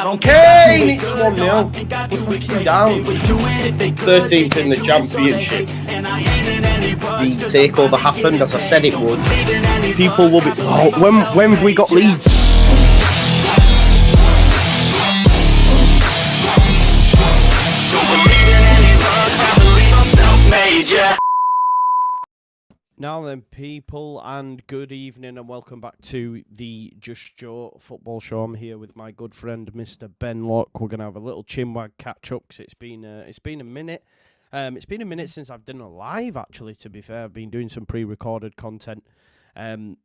Kane, it's 1-0. We're fucking down. 13th in the championship. The takeover happened as I said it would. People will be. Oh, when have we got Leeds? Now then, people, and good evening, and welcome back to the Just Joe football show. I'm here with my good friend, Mr. Ben Locke. We're gonna have a little chinwag catch up because it's been a minute. It's been a minute since I've done a live. Actually, to be fair, I've been doing some pre-recorded content, and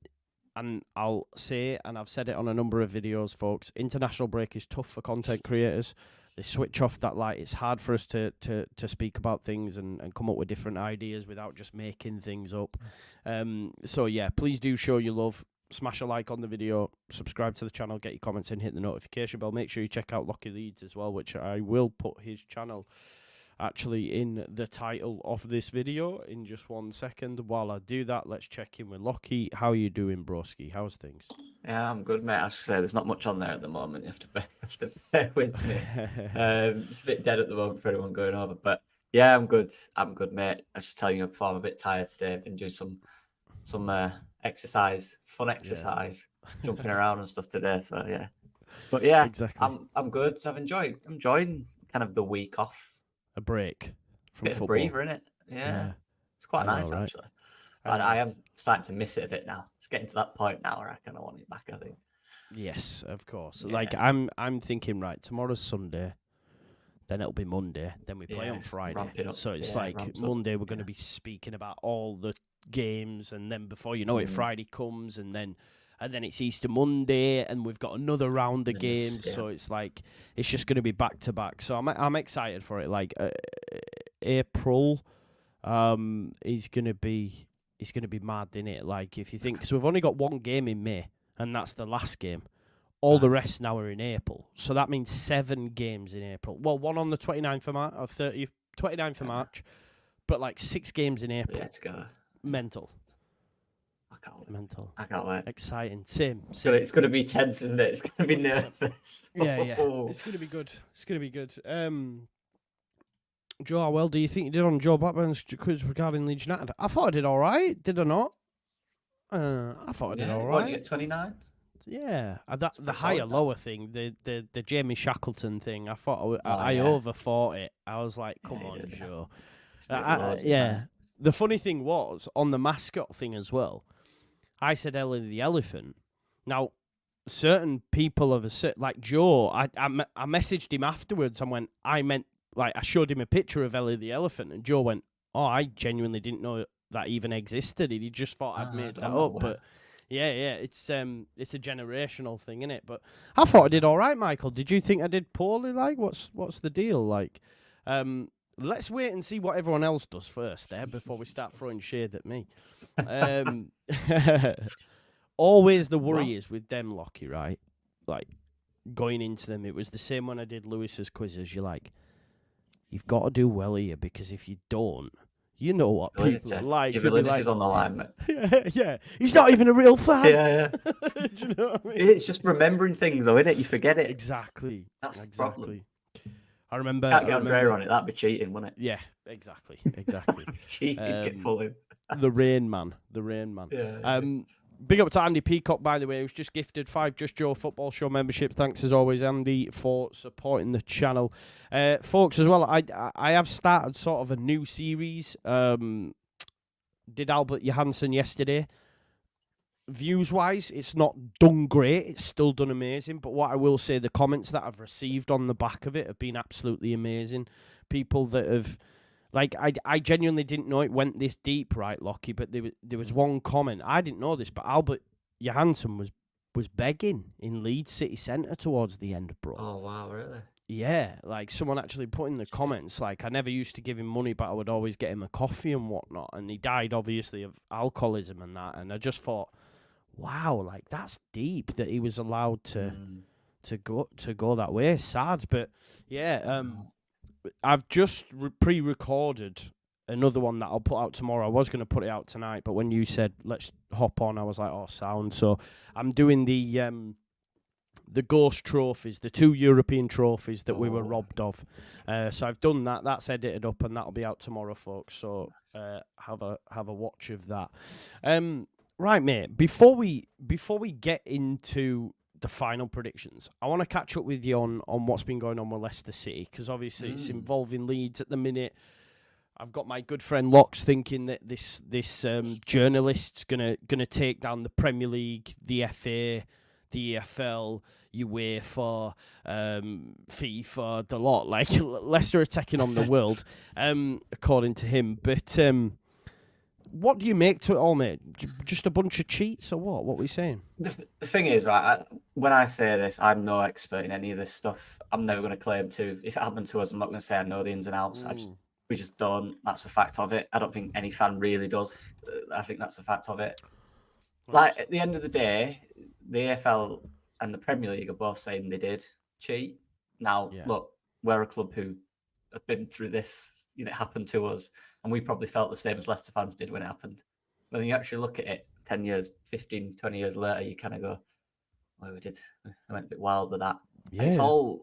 I'll say, and I've said it on a number of videos, folks. International break is tough for content creators. They switch off that light. It's hard for us to speak about things and come up with different ideas without just making things up. So yeah, please do show your love. Smash a like on the video, subscribe to the channel, get your comments in, hit the notification bell. Make sure you check out Lockie Leeds as well, which I will put his channel actually in the title of this video in just 1 second. While I do that, let's check in with Lockie. How are you doing, broski? How's things? Yeah, I'm good, mate. I should say there's not much on there at the moment. You have to bear with me. It's a bit dead at the moment for everyone going over, but yeah, I'm good. I'm good, mate. I was just telling you before, I'm a bit tired today. I've been doing some exercise, fun exercise, jumping around and stuff today. So yeah, but yeah, exactly. I'm good. So I'm enjoying kind of the week off. A break from bit football. Of a breather, innit? Yeah. It's quite nice, right? Actually. But I am starting to miss it a bit now. It's getting to that point now where I kind of want it back, I think. Yes, of course. Yeah. Like, I'm thinking, right, tomorrow's Sunday, then it'll be Monday, then we play on Friday. So it's Monday we're going to be speaking about all the games, and then before you know it, Friday comes, and then it's Easter Monday, and we've got another round of games. So it's like it's just going to be back to back. So I'm excited for it. Like April, is going to be mad, isn't it? Like if you think, because we've only got one game in May, and that's the last game. All the rest now are in April. So that means 7 games in April. Well, one on the 29th of March or 29th of March, but like 6 games in April. Yeah, together. Mental. I can't wait. Mental. I can't wait. Exciting. Same. It's going to be tense, isn't it? It's going to be nervous. Yeah. It's going to be good. Joe, how well do you think you did on Joe Blackburn's quiz regarding Leeds United? I thought I did all right. Did I not? I thought I did all right. What, did you get 29? Yeah. The higher lower thing, the Jamie Shackleton thing, I thought I overthought it. I was like, come on, Joe. Yeah. The funny thing was, on the mascot thing as well, I said Ellie the elephant. Now, certain people have like Joe, I messaged him afterwards and I showed him a picture of Ellie the elephant, and Joe went, oh, I genuinely didn't know that even existed. He just thought I'd made that up. But yeah, it's a generational thing, isn't it? But I thought I did all right, Michael. Did you think I did poorly? Like, what's the deal? Like, let's wait and see what everyone else does first, before we start throwing shade at me. Always the worry is with them, Lockie, right? Like, going into them, it was the same when I did Lewis's quizzes. You're like, you've got to do well here, because if you don't, you know what people are like. Your religious is on the line, mate. Yeah. He's not even a real fan. Yeah. Do you know what I mean? It's just remembering things, though, isn't it? You forget it. Exactly. That's the problem. I remember. Can't get Andrea on it. That'd be cheating, wouldn't it? Yeah, exactly. Cheating, get full in. The Rain Man. Yeah. Big up to Andy Peacock, by the way, who's just gifted 5 Just Joe football show membership. Thanks as always, Andy, for supporting the channel. Folks, as well, I have started sort of a new series. Did Albert Johansson yesterday. Views-wise, it's not done great. It's still done amazing. But what I will say, the comments that I've received on the back of it have been absolutely amazing. People that have... Like, I genuinely didn't know it went this deep, right, Lockie? But there was one comment. I didn't know this, but Albert Johansson was begging in Leeds City Centre towards the end, bro. Oh, wow, really? Yeah, like, someone actually put in the comments, like, I never used to give him money, but I would always get him a coffee and whatnot. And he died, obviously, of alcoholism and that. And I just thought, wow, like, that's deep that he was allowed to go that way. Sad, but, yeah, I've just pre-recorded another one that I'll put out tomorrow. I was going to put it out tonight, but when you said let's hop on, I was like, oh, sound. So I'm doing the the ghost trophies, the 2 European trophies that we were Oh. robbed of. So I've done that. That's edited up, and that'll be out tomorrow, folks. So have a watch of that. Right, mate. Before we get into the final predictions, I want to catch up with you on what's been going on with Leicester City, because obviously it's involving Leeds at the minute. I've got my good friend Locks thinking that this journalist's gonna take down the Premier League, the FA, the EFL, UEFA, FIFA, the lot. Like Leicester are taking on the world, according to him. But what do you make to it all, mate? Just a bunch of cheats or what? What were you saying? The thing is, right, when I say this, I'm no expert in any of this stuff. I'm never going to claim to. If it happened to us, I'm not going to say I know the ins and outs. We just don't. That's a fact of it. I don't think any fan really does. I think that's a fact of it. Like, at the end of the day, the AFL and the Premier League are both saying they did cheat. Now, look, we're a club who have been through this. You know, it happened to us, and we probably felt the same as Leicester fans did when it happened. When you actually look at it 10 years, 15, 20 years later, you kind of go, well, we went a bit wild with that. Yeah. And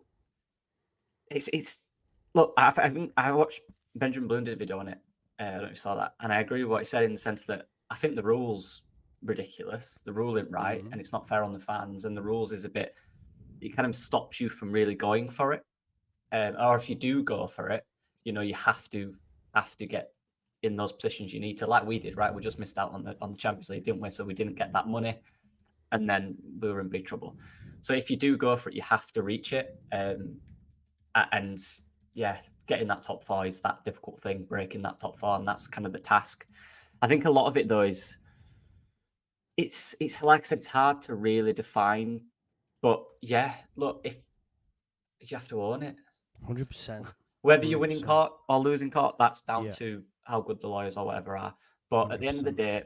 it's look, I think I watched Benjamin Bloom did a video on it. I don't know if you saw that. And I agree with what he said in the sense that I think the rules ridiculous. The rule isn't right, and it's not fair on the fans. And the rules is a bit, it kind of stops you from really going for it. Or if you do go for it, you know, you have to get in those positions you need to, like we did, right? We just missed out on the Champions League, didn't we? So we didn't get that money, and then we were in big trouble. So if you do go for it, you have to reach it. And yeah, getting that top 4 is that difficult thing, breaking that top 4, and that's kind of the task. I think a lot of it though is it's like I said, it's hard to really define. But yeah, look, if you have to own it, 100%. Whether you win in court or lose in court, that's down to how good the lawyers or whatever are. But 100%. At the end of the day,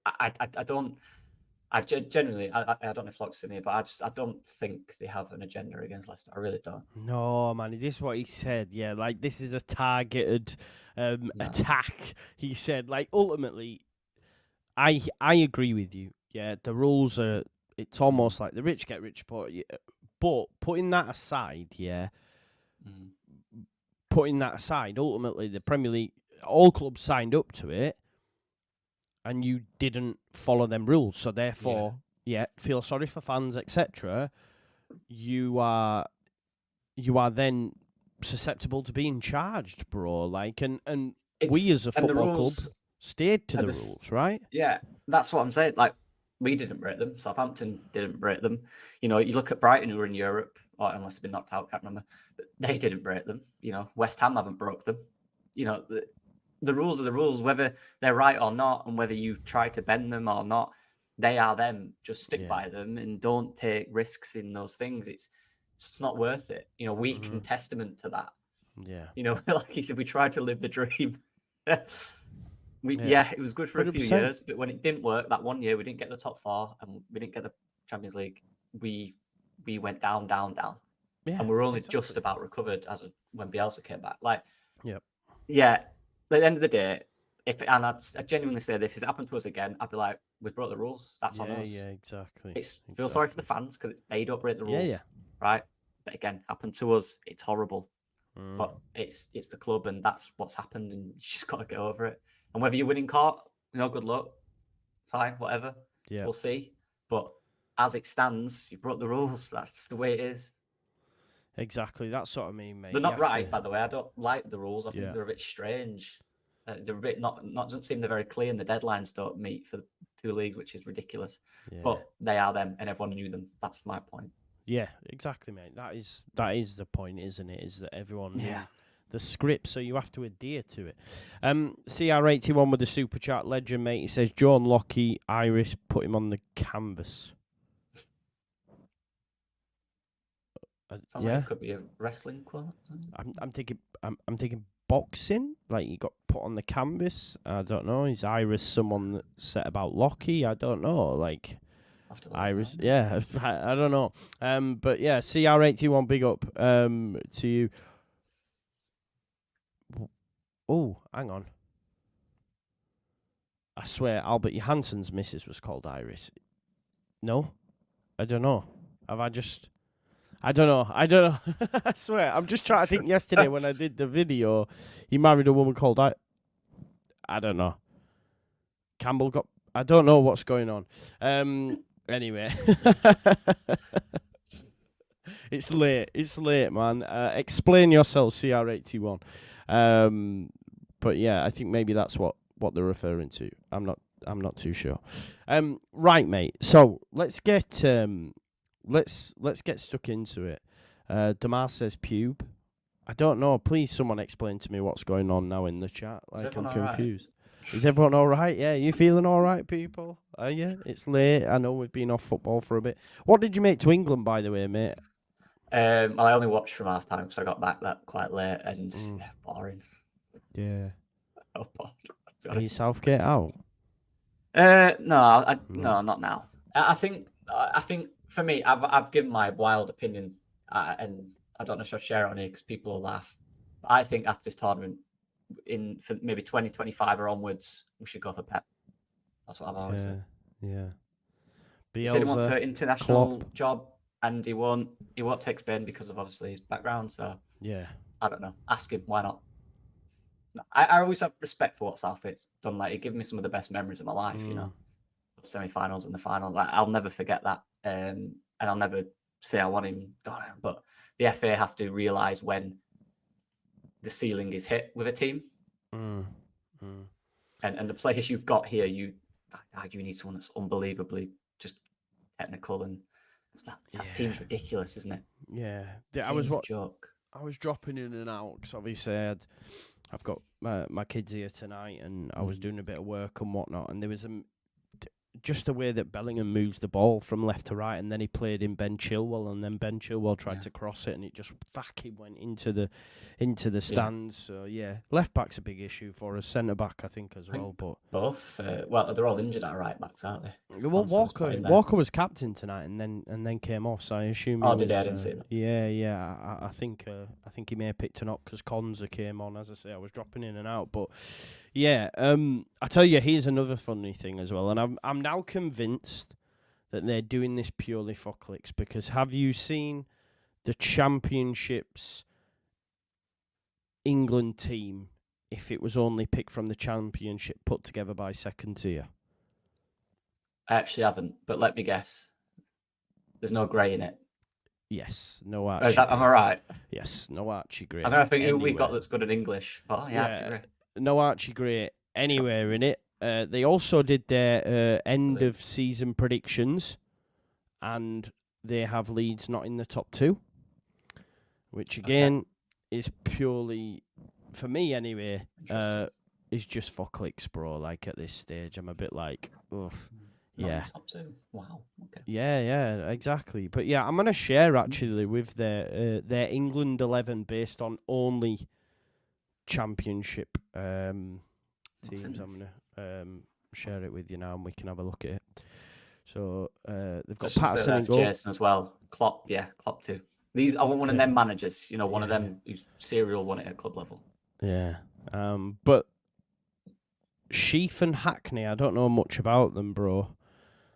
I genuinely, I don't know if Locke's in here, but I don't think they have an agenda against Leicester. I really don't. No, man, this is what he said. Yeah, like this is a targeted attack. He said, like, ultimately, I agree with you. Yeah, the rules are. It's almost like the rich get rich, but putting that aside, putting that aside, ultimately the Premier League, all clubs signed up to it, and you didn't follow them rules. So therefore, feel sorry for fans, etc. You are then susceptible to being charged, bro. Like, and we as a football club stayed to the rules, right? Yeah, that's what I'm saying. Like, we didn't break them. Southampton didn't break them. You know, you look at Brighton, who were in Europe, or unless they've been knocked out, can't remember. But they didn't break them. You know, West Ham haven't broke them. You know, the rules are the rules, whether they're right or not, and whether you try to bend them or not, they are them. Just stick by them and don't take risks in those things. It's not worth it. You know, we can testament to that. Yeah. You know, like you said, we tried to live the dream. It was good for 100%. A few years, but when it didn't work, that one year we didn't get the top 4 and we didn't get the Champions League. We went down, and we're only just about recovered as when Bielsa came back. Like, at the end of the day, I genuinely say this, if it happened to us again, I'd be like, we broke the rules. That's on us. Yeah, exactly. Feel sorry for the fans because they don't break the rules, right? But again, happened to us. It's horrible, but it's the club, and that's what's happened, and you just got to get over it. And whether you win in court, you know, good luck. Fine, whatever. Yeah, we'll see. But as it stands, you broke the rules. That's just the way it is. Exactly. That's what I mean, mate. They're not right, by the way. I don't like the rules. I think they're a bit strange. They're a bit not doesn't seem they're very clear, and the deadlines don't meet for the 2 leagues, which is ridiculous. Yeah. But they are them, and everyone knew them. That's my point. Yeah, exactly, mate. That is the point, isn't it? Is that everyone knew the script, so you have to adhere to it. CR81 with the super chat legend, mate. He says John Lockie, Iris, put him on the canvas. Sounds like it could be a wrestling quote. I'm thinking boxing. Like he got put on the canvas. I don't know. Is Iris someone that said about Lockie? I don't know. Like Iris, I don't know. But yeah, CR81, big up to you. Oh, hang on. I swear Albert Johansson's missus was called Iris. No? I don't know. Have I just? I don't know. I swear. I'm just trying to think. Yesterday when I did the video, he married a woman called I don't know. Campbell got. I don't know what's going on. Anyway. It's late, man. Explain yourself, CR81. But yeah, I think maybe that's what they're referring to. I'm not too sure. Right, mate. So let's get stuck into it. Damar says pube. I don't know. Please, someone explain to me what's going on now in the chat. Like, I'm confused. Right? Is everyone all right? Yeah, you feeling all right, people? Are you? It's late. I know we've been off football for a bit. What did you make to England, by the way, mate? I only watched from half time, so I got back that quite late and boring. Yeah. Oh, bored, are you Southgate out? No, no, not now. I think for me, I've given my wild opinion, and I don't know if I'll share it on here because people will laugh. But I think after this tournament, for maybe 2025 or onwards, we should go for Pep. That's what I've always said. Yeah. He said he wants an international job, and he won't take Spain because of obviously his background. So yeah, I don't know. Ask him why not. I always have respect for what Southgate's done. Like, he gave me some of the best memories of my life. You know, semi-finals and the final. Like, I'll never forget that, and I'll never say I want him gone. But the FA have to realise when the ceiling is hit with a team, and the players you've got here, you need someone that's unbelievably just technical, and that team's ridiculous, isn't it? Yeah, I was a joke. I was dropping in and out because obviously I've got my kids here tonight, and I was doing a bit of work and whatnot, and there was just the way that Bellingham moves the ball from left to right, and then he played in Ben Chilwell, and then Ben Chilwell tried to cross it, and it just went into the stands. So yeah, left back's a big issue for us. Centre back, I think, as well. But both, well, they're all injured at right backs, aren't they? Well, Walker was captain tonight, and then came off. So I assume. I didn't see that. Yeah. I think he may have picked an up because Konza came on. As I say, I was dropping in and out, but yeah. I tell you, here's another funny thing as well, and I'm now convinced that they're doing this purely for clicks, because have you seen the Championships England team if it was only picked from the Championship put together by second tier? I actually haven't, but let me guess. There's no Gray in it. Yes, no Archie. Am I right? Yes, no Archie Gray. I'm going to think who we got that's good at English. Oh, yeah. No Archie Gray anywhere in it. They also did their end of season predictions, and they have Leeds not in the top 2, which again is purely, for me anyway, is just for clicks, bro. Like, at this stage, I'm a bit like, oof. Yeah. Top 2. Wow. Okay. Yeah, exactly. But yeah, I'm gonna share actually with their England 11 based on only Championship teams. I'm gonna share it with you now, and we can have a look at it. So they've got Patterson and goal. Jason as well. Klopp too. I want one of them managers. You know, one of them who's serial won it at club level. Yeah. But Sheaf and Hackney, I don't know much about them, bro.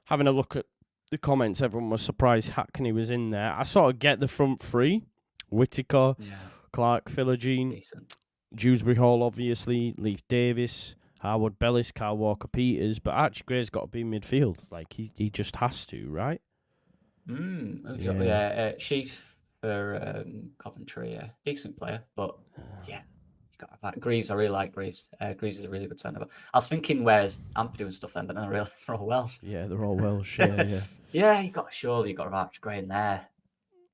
Having a look at the comments, everyone was surprised Hackney was in there. I sort of get the front three: Whittaker, Clark, Philogene, Dewsbury Hall, obviously, Leif Davis, Harwood Bellis, Kyle Walker-Peters, but Archie Gray's got to be midfield. Like, he just has to, right? Sheaf for Coventry, decent player, but yeah. Greaves, I really like Greaves. Greaves is a really good centre back. I was thinking, where's Ampadu and stuff then, but then I realised they're all Welsh. Yeah, they're all Welsh, yeah. Yeah, you got Archie Gray in there.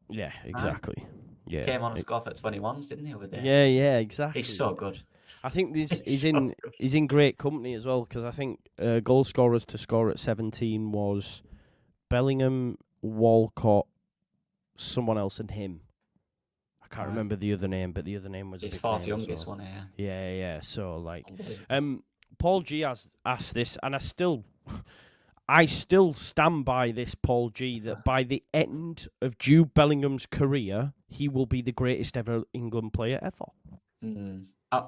Yeah, exactly. Yeah, came on and scored for 21s, didn't he? Over there? Yeah, exactly. He's so good. I think he's in great company as well, because I think goal scorers to score at 17 was Bellingham, Walcott, someone else, and him. I can't remember the other name, but the other name was his fourth youngest one. Yeah. So like, Paul G has asked this, and I still stand by this, Paul G, that by the end of Jude Bellingham's career, he will be the greatest ever England player ever.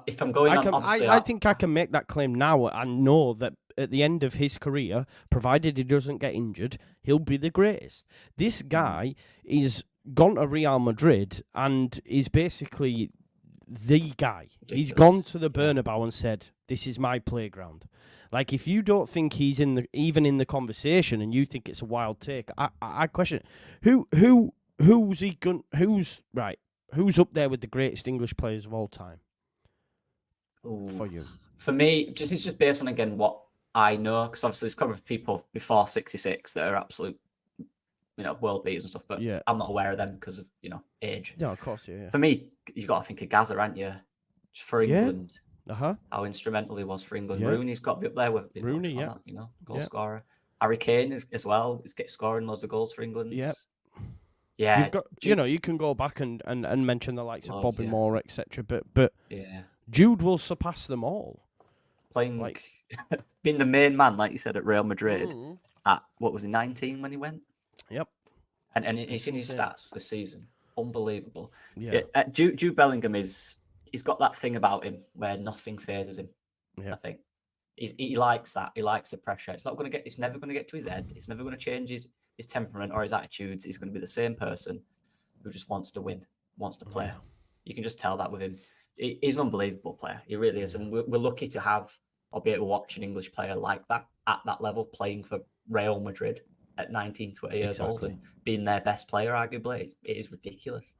If I'm going I think I can make that claim now. I know that at the end of his career, provided he doesn't get injured, he'll be the greatest. This guy is gone to Real Madrid and is basically the guy. He's gone to the Bernabeu and said, "This is my playground." Like, if you don't think he's even in the conversation, and you think it's a wild take, I question it. Who's up there with the greatest English players of all time? Ooh. For you? For me, it's just based on, again, what I know, because obviously there's probably people before 66 that are absolute, world beaters and stuff, but I'm not aware of them because of, age. Yeah, of course, yeah. For me, you've got to think of Gaza, aren't you? Just for England. Uh-huh. How instrumental he was for England. Rooney's got to be up there with Rooney, that, goal scorer. Harry Kane is as well. He's scoring loads of goals for England. Yep. Yeah. You've got, you can go back and mention the likes of Bobby Moore, etc. But Jude will surpass them all. Playing, being the main man, like you said, at Real Madrid at, what was he, 19 when he went? Yep. And it's in his stats this season. Unbelievable. Yeah. Jude Bellingham he's got that thing about him where nothing phases him. Yeah. I think he likes that. He likes the pressure. It's never going to get to his head. It's never going to change his temperament or his attitudes. He's going to be the same person who just wants to win, wants to play. Yeah. You can just tell that with him. He's an unbelievable player. He really is. And we're lucky to have or be able to watch an English player like that at that level playing for Real Madrid at 19, 20 years old and being their best player, arguably. It is ridiculous.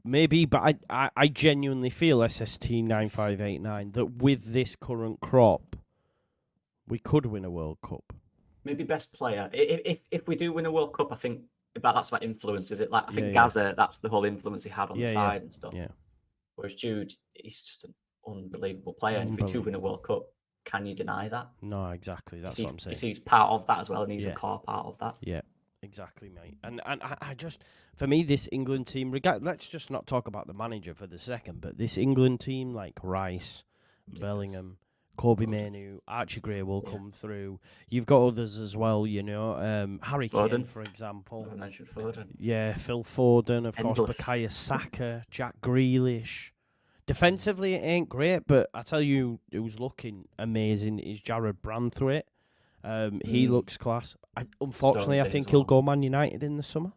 Maybe, but I genuinely feel SST 9589 that with this current crop, we could win a World Cup. Maybe best player. If we do win a World Cup, I think that's what influence, is it? Like, I think Gaza, that's the whole influence he had on the side and stuff. Yeah. Whereas Jude, he's just an unbelievable player. And if we do win a World Cup, can you deny that? No, exactly. That's what I'm saying. He's part of that as well, and he's a core part of that. Yeah, exactly, mate. And I just, for me, this England team, let's just not talk about the manager for the second, but this England team, like Rice, Bellingham, Kobe Mainoo, Archie Gray will come through. You've got others as well, Harry Kane, for example. I mentioned Foden. Yeah, Phil Foden, of course, Bukayo Saka, Jack Grealish. Defensively, it ain't great, but I tell you, who's looking amazing is Jared Branthwaite. He looks class. Unfortunately, I think he'll go Man United in the summer.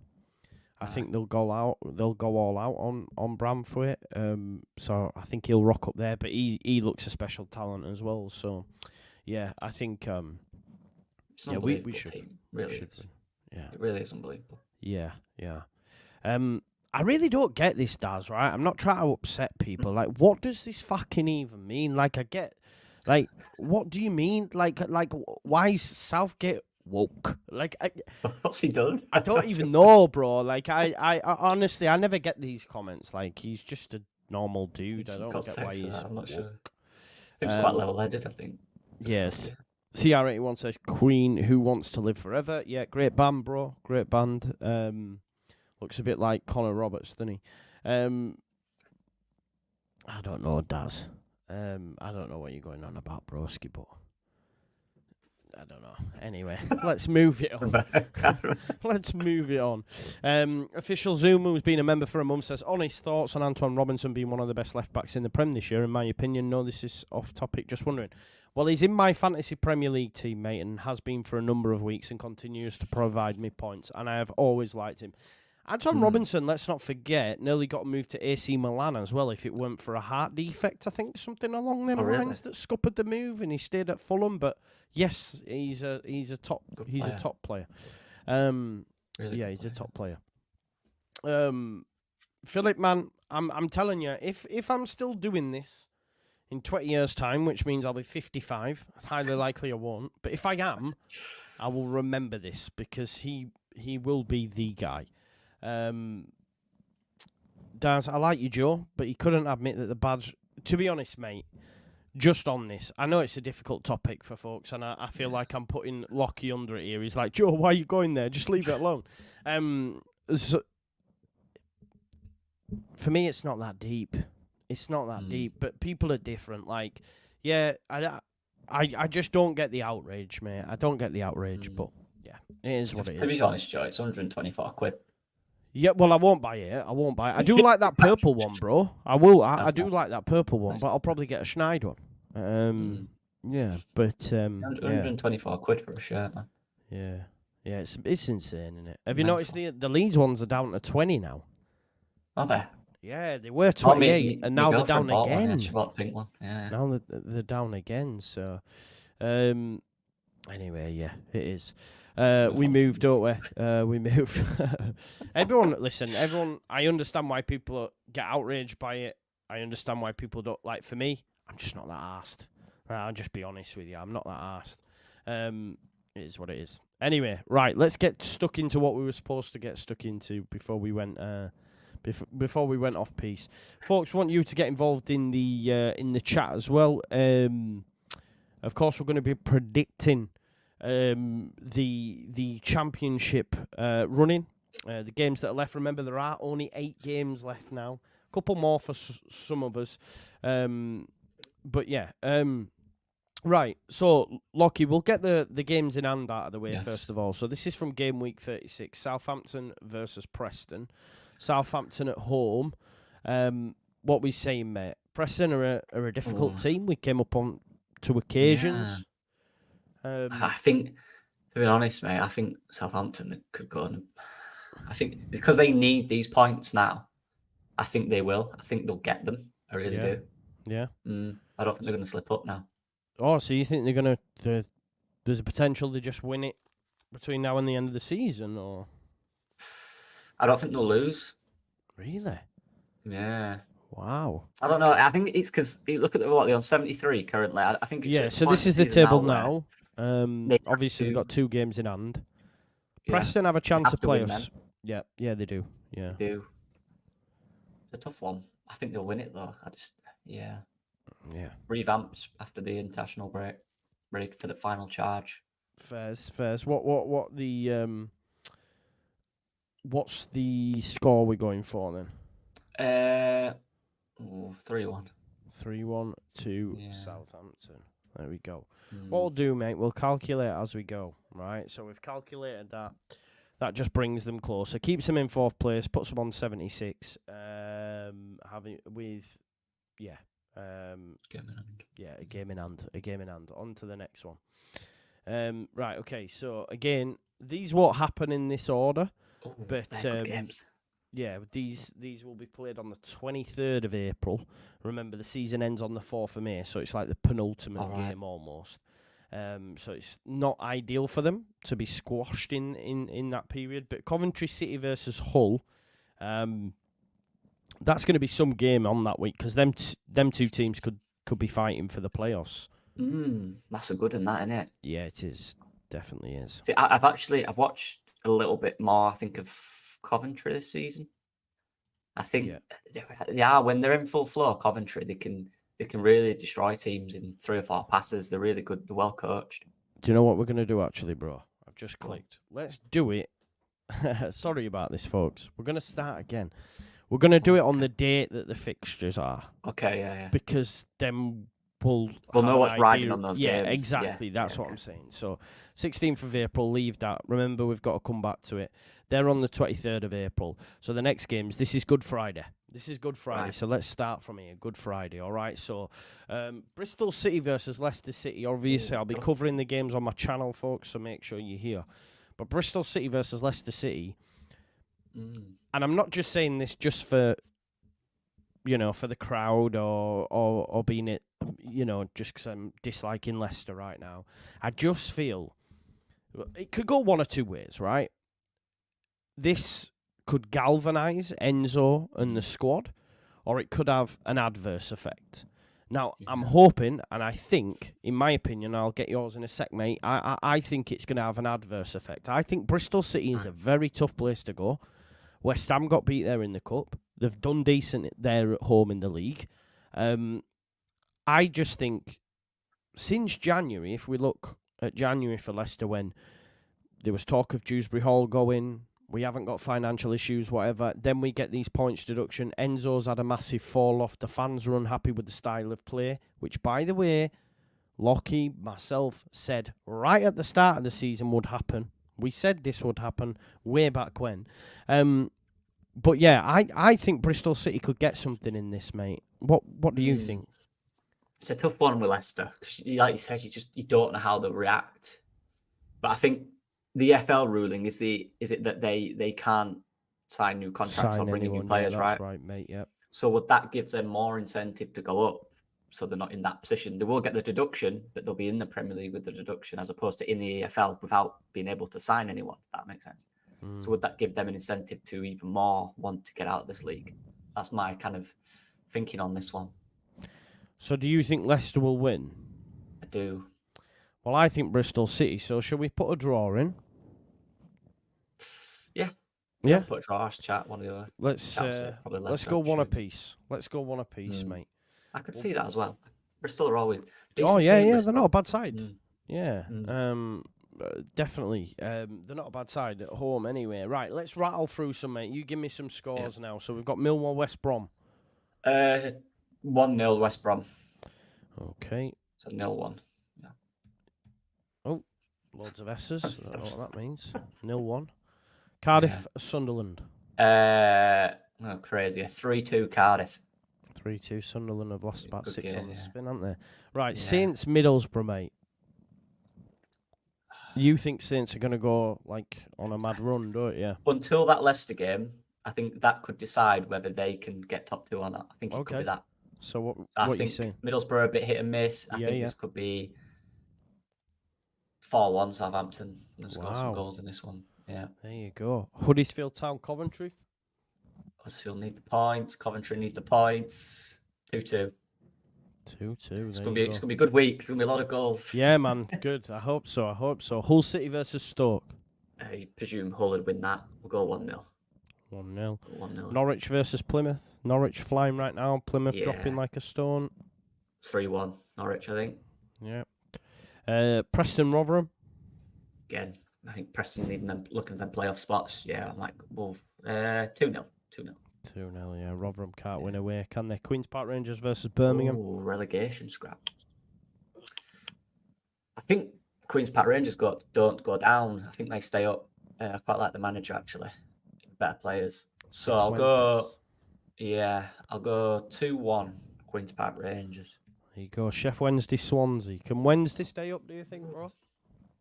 I think they'll go all out on Branthwaite. So I think he'll rock up there. But he looks a special talent as well. So yeah, I think it's an unbelievable we should. Team. Really is. Yeah, it really is unbelievable. Yeah. I really don't get this, Daz, right? I'm not trying to upset people. Like, what does this fucking even mean? Like, I get, like, what do you mean? Like, why is Southgate woke? Like, what's he done? I don't even know, bro. Like, I honestly, I never get these comments. Like, he's just a normal dude. I don't get why he's I'm not woke. sure. I think it's quite level-headed, I think. Yes. CR81 says, Queen, Who Wants to Live Forever? Yeah, great band, bro. Great band. Looks a bit like Conor Roberts, doesn't he? I don't know, Daz. I don't know what you're going on about, broski, but I don't know. Anyway, let's move it on. Let's move it on. Official Zoom, who's been a member for a month, says, honest thoughts on Antoine Robinson being one of the best left-backs in the Prem this year, in my opinion. No, this is off-topic, just wondering. Well, he's in my fantasy Premier League team, mate, and has been for a number of weeks and continues to provide me points, and I have always liked him. Antoine Robinson, let's not forget, nearly got moved to AC Milan as well if it weren't for a heart defect, I think, something along them lines that scuppered the move, and he stayed at Fulham. But yes, he's a top player. He's a top player. Philip, man, I'm telling you, if I'm still doing this in 20 years' time, which means I'll be 55, highly likely I won't, but if I am, I will remember this because he will be the guy. Daz, I like you, Joe, but you couldn't admit that the badge. To be honest, mate, just on this, I know it's a difficult topic for folks, and I feel like I'm putting Lockie under it here. He's like, Joe, why are you going there? Just leave it alone. So, for me, it's not that deep. It's not that deep, but people are different. Like, yeah, I just don't get the outrage, mate. I don't get the outrage, but yeah, it is what it is. To be honest, Joe, it's 124 quid. Yeah, well, I won't buy it. I do like that purple one, bro. I will. I do like that purple one, but I'll probably get a Schneid one. Yeah, but yeah, 124 quid for a shirt, man. yeah. It's insane, isn't it? Have you noticed the Leeds ones are down to 20 now? Are they? Yeah, they were 28, and now they're down again. One, she bought the pink one. Yeah. Now they're down again. So, anyway, yeah, it is. We moved, don't we? We move. Everyone. I understand why people get outraged by it. I understand why people don't like. For me, I'm just not that arsed. I'll just be honest with you. I'm not that arsed. It is what it is. Anyway, right. Let's get stuck into what we were supposed to get stuck into before we went. Before we went off piece, folks, want you to get involved in the chat as well. Of course, we're going to be predicting the championship running, the games that are left. Remember, there are only 8 games left now. A couple more for some of us, but yeah. Right, so Lockie, we'll get the games in hand out of the way first of all. So this is from game week 36, Southampton versus Preston. Southampton at home. What we saying, mate? Preston are a difficult team. We came up on 2 occasions. Yeah. I think, to be honest, mate, I think Southampton could go on. I think because they need these points now, I think they will. I think they'll get them. I really do. Yeah. I don't think they're going to slip up now. Oh, so you think they're going to... There's a potential to just win it between now and the end of the season, or...? I don't think they'll lose. Really? Yeah. Wow. I don't know. I think it's because you look at they're on 73 currently. I think it's so this is the table now. Obviously, they've got 2 games in hand. Preston have a chance of playoffs. Yeah, they do. Yeah, they do. It's a tough one. I think they'll win it though. Yeah. Revamped after the international break, ready for the final charge. Fairs. What the what's the score we're going for then? 3-1. 3-1 to Southampton. There we go. What we'll do, mate, we'll calculate as we go, right? So we've calculated that. That just brings them closer. Keeps them in 4th place, puts them on 76. A game in hand. On to the next one. Right, okay, so again, these won't happen in this order. But games. These will be played on the 23rd of April. Remember, the season ends on the 4th of May, so it's like the penultimate game almost. So it's not ideal for them to be squashed in that period. But Coventry City versus Hull, that's going to be some game on that week because them 2 teams could be fighting for the playoffs. That's a good one, that, isn't it? Yeah, it is. Definitely is. See, I've watched a little bit more, I think, of Coventry this season. I think, when they're in full flow, Coventry, they can really destroy teams in 3 or 4 passes. They're really good. They're well coached. Do you know what we're going to do, actually, bro? I've just clicked. Let's do it. Sorry about this, folks. We're going to start again. We're going to do it on the date that the fixtures are. Okay, yeah. Because then we'll know what's riding on those games. Yeah, exactly. That's what I'm saying. So, 16th of April, leave that. Remember, we've got to come back to it. They're on the 23rd of April. So, the next games, this is Good Friday. Right. So, let's start from here. Good Friday, all right? So, Bristol City versus Leicester City. Obviously, I'll be covering the games on my channel, folks, so make sure you're here. But Bristol City versus Leicester City, and I'm not just saying this just for, for the crowd or being it, just because I'm disliking Leicester right now. I just feel it could go one or 2 ways, right? This could galvanise Enzo and the squad, or it could have an adverse effect. Now, I'm hoping, and I think, in my opinion, I'll get yours in a sec, mate, I think it's going to have an adverse effect. I think Bristol City is a very tough place to go. West Ham got beat there in the Cup. They've done decent there at home in the league. I just think, since January, if we look at January for Leicester, when there was talk of Dewsbury Hall going, we haven't got financial issues, whatever. Then we get these points deduction. Enzo's had a massive fall off. The fans are unhappy with the style of play, which, by the way, Lockie, myself, said right at the start of the season would happen. We said this would happen way back when. But yeah, I think Bristol City could get something in this, mate. What do you think? It's a tough one with Leicester. 'Cause like you said, you don't know how they'll react. But I think the FL ruling is it that they can't sign new contracts or bring in new players, that's right, mate. Yeah. So would that give them more incentive to go up? So they're not in that position. They will get the deduction, but they'll be in the Premier League with the deduction, as opposed to in the EFL without being able to sign anyone. If that makes sense. So would that give them an incentive to even more want to get out of this league? That's my kind of thinking on this one. So do you think Leicester will win? I do. Well, I think Bristol City. So shall we put a draw in? Yeah. Yeah. Put a draw, chat, one of the other. Let's go one apiece. Let's go one apiece, mate. I could see that as well. Bristol are always decent. Oh yeah, team, yeah, Bristol. They're not a bad side. Yeah. Definitely. They're not a bad side at home anyway. Right, let's rattle through some, mate. You give me some scores now. So we've got Millwall, West Brom. 1-0 West Brom. Okay. So 0-1. Yeah. Oh, loads of S's. I don't know what that means. 0-1. Cardiff, Sunderland. Crazy. 3-2 Cardiff. 3-2 Sunderland have lost about 6 game, on the spin, haven't they? Right, Yeah. Saints, Middlesbrough, mate. You think Saints are going to go like on a mad run, don't you? Until that Leicester game, I think that could decide whether they can get top 2 or not. I think it could be that. So what I you think saying? Middlesbrough are a bit hit and miss. I think this could be 4-1 Southampton. Let's score some goals in this one. Yeah. There you go. Huddersfield Town, Coventry. Huddersfield need the points. Coventry need the points. 2-2. 2-2. It's gonna be a good week. It's gonna be a lot of goals. Yeah, man. Good. I hope so. Hull City versus Stoke. I presume Hull would win that. We'll go 1-0. 1-0. 1-0. Norwich versus Plymouth. Norwich flying right now. Plymouth dropping like a stone. 3-1 Norwich, I think. Yeah. Preston Rotherham. Again, I think Preston looking at them playoff spots. Yeah, I'm like, well, 2-0. 2-0. 2-0, yeah. Rotherham can't win away, can they? Queen's Park Rangers versus Birmingham. Ooh, relegation scrap. I think Queen's Park Rangers don't go down. I think they stay up. I quite like the manager, actually. Better players. So I'll go 2-1 Queen's Park Rangers. There you go. Chef Wednesday, Swansea. Can Wednesday stay up, do you think, bro?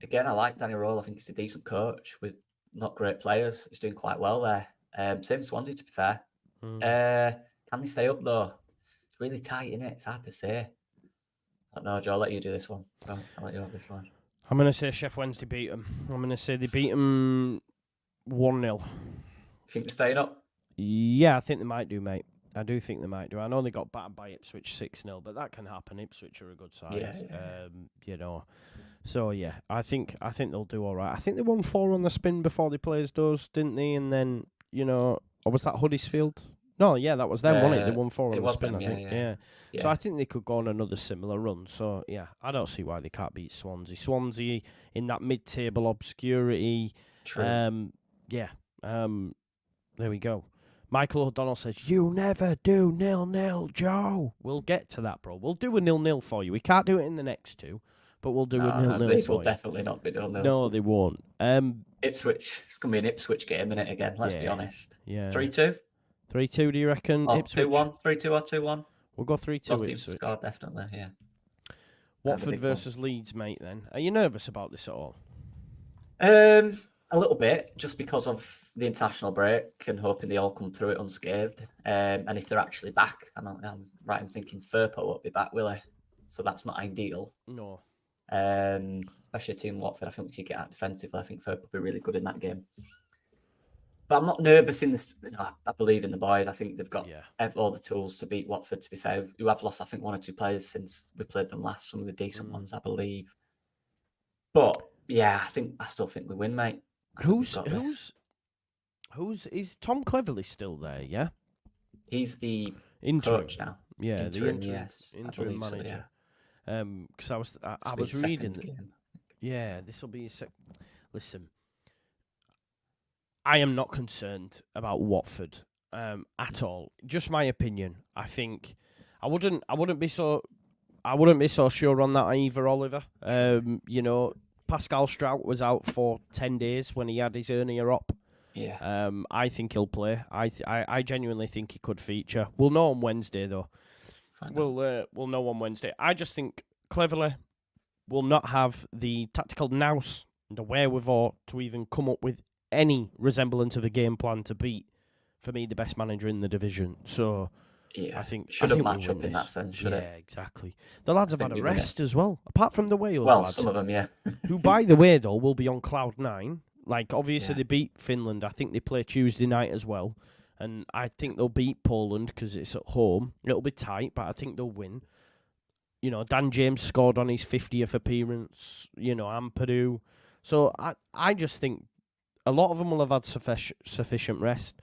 Again, I like Danny Rowell. I think he's a decent coach with not great players. He's doing quite well there. Same Swansea, to be fair. Can they stay up, though? It's really tight, isn't it? It's hard to say. I don't know, Joe. I'll let you do this one. I'll let you have this one. I'm going to say Chef Wednesday beat them. I'm going to say they beat them 1-0. You think they're staying up? Yeah, I think they might do, mate. I do think they might do. I know they got battered by Ipswich 6-0, but that can happen. Ipswich are a good side. Yeah. So, yeah, I think they'll do all right. I think they won 4 on the spin before they played us, didn't they? And then, or was that Huddersfield? No, yeah, that was them, wasn't it? They won 4 on the spin, I think. Yeah. So I think they could go on another similar run. So, yeah, I don't see why they can't beat Swansea. Swansea in that mid-table obscurity. True. There we go. Michael O'Donnell says, you never do 0-0, Joe. We'll get to that, bro. We'll do a 0-0 for you. We can't do it in the next 2, but we'll do a 0-0 These for will you. definitely not be 0-0. No, they won't. Ipswich. It's going to be an Ipswich game, isn't it, again? Let's be honest. Yeah. 3-2? 3-2, do you reckon? Oh, Ipswich? 2-1? 3-2 or 2-1? We'll go 3-2 Both teams Ipswich. score, definitely, yeah. Watford versus Leeds, mate, then. Are you nervous about this at all? A little bit, just because of the international break and hoping they all come through it unscathed. And if they're actually back, I'm right in thinking Farke won't be back, will he? So that's not ideal. No. Especially Team Watford, I think we could get out defensively. I think Farke will be really good in that game. But I'm not nervous in this. I believe in the boys. I think they've got all the tools to beat Watford, to be fair, who have lost, I think, 1 or 2 players since we played them last. Some of the decent ones, I believe. But, yeah, I still think we win, mate. Is Tom Cleverley still there? Yeah, he's the coach now. Yeah, interim manager. So, because I was reading. This will be. Listen, I am not concerned about Watford at all. Just my opinion. I think I wouldn't be so sure on that either, Oliver. Pascal Strout was out for 10 days when he had his hernia op. Yeah. I think he'll play. I genuinely think he could feature. We'll know on Wednesday, though. We'll know on Wednesday. I just think Cleverley will not have the tactical nous and the wherewithal to even come up with any resemblance of a game plan to beat, for me, the best manager in the division. So Yeah, I think shouldn't we match win up in that this. sense, should it? Yeah, exactly. The lads have think had a we win rest as well, apart from the Wales Well, lads, some of them, yeah. who, by the way, though, will be on cloud 9. Like, obviously, Yeah. they beat Finland. I think they play Tuesday night as well. And I think they'll beat Poland because it's at home. It'll be tight, but I think they'll win. You know, Dan James scored on his 50th appearance. You know, Ampadu. So I just think a lot of them will have had sufficient rest.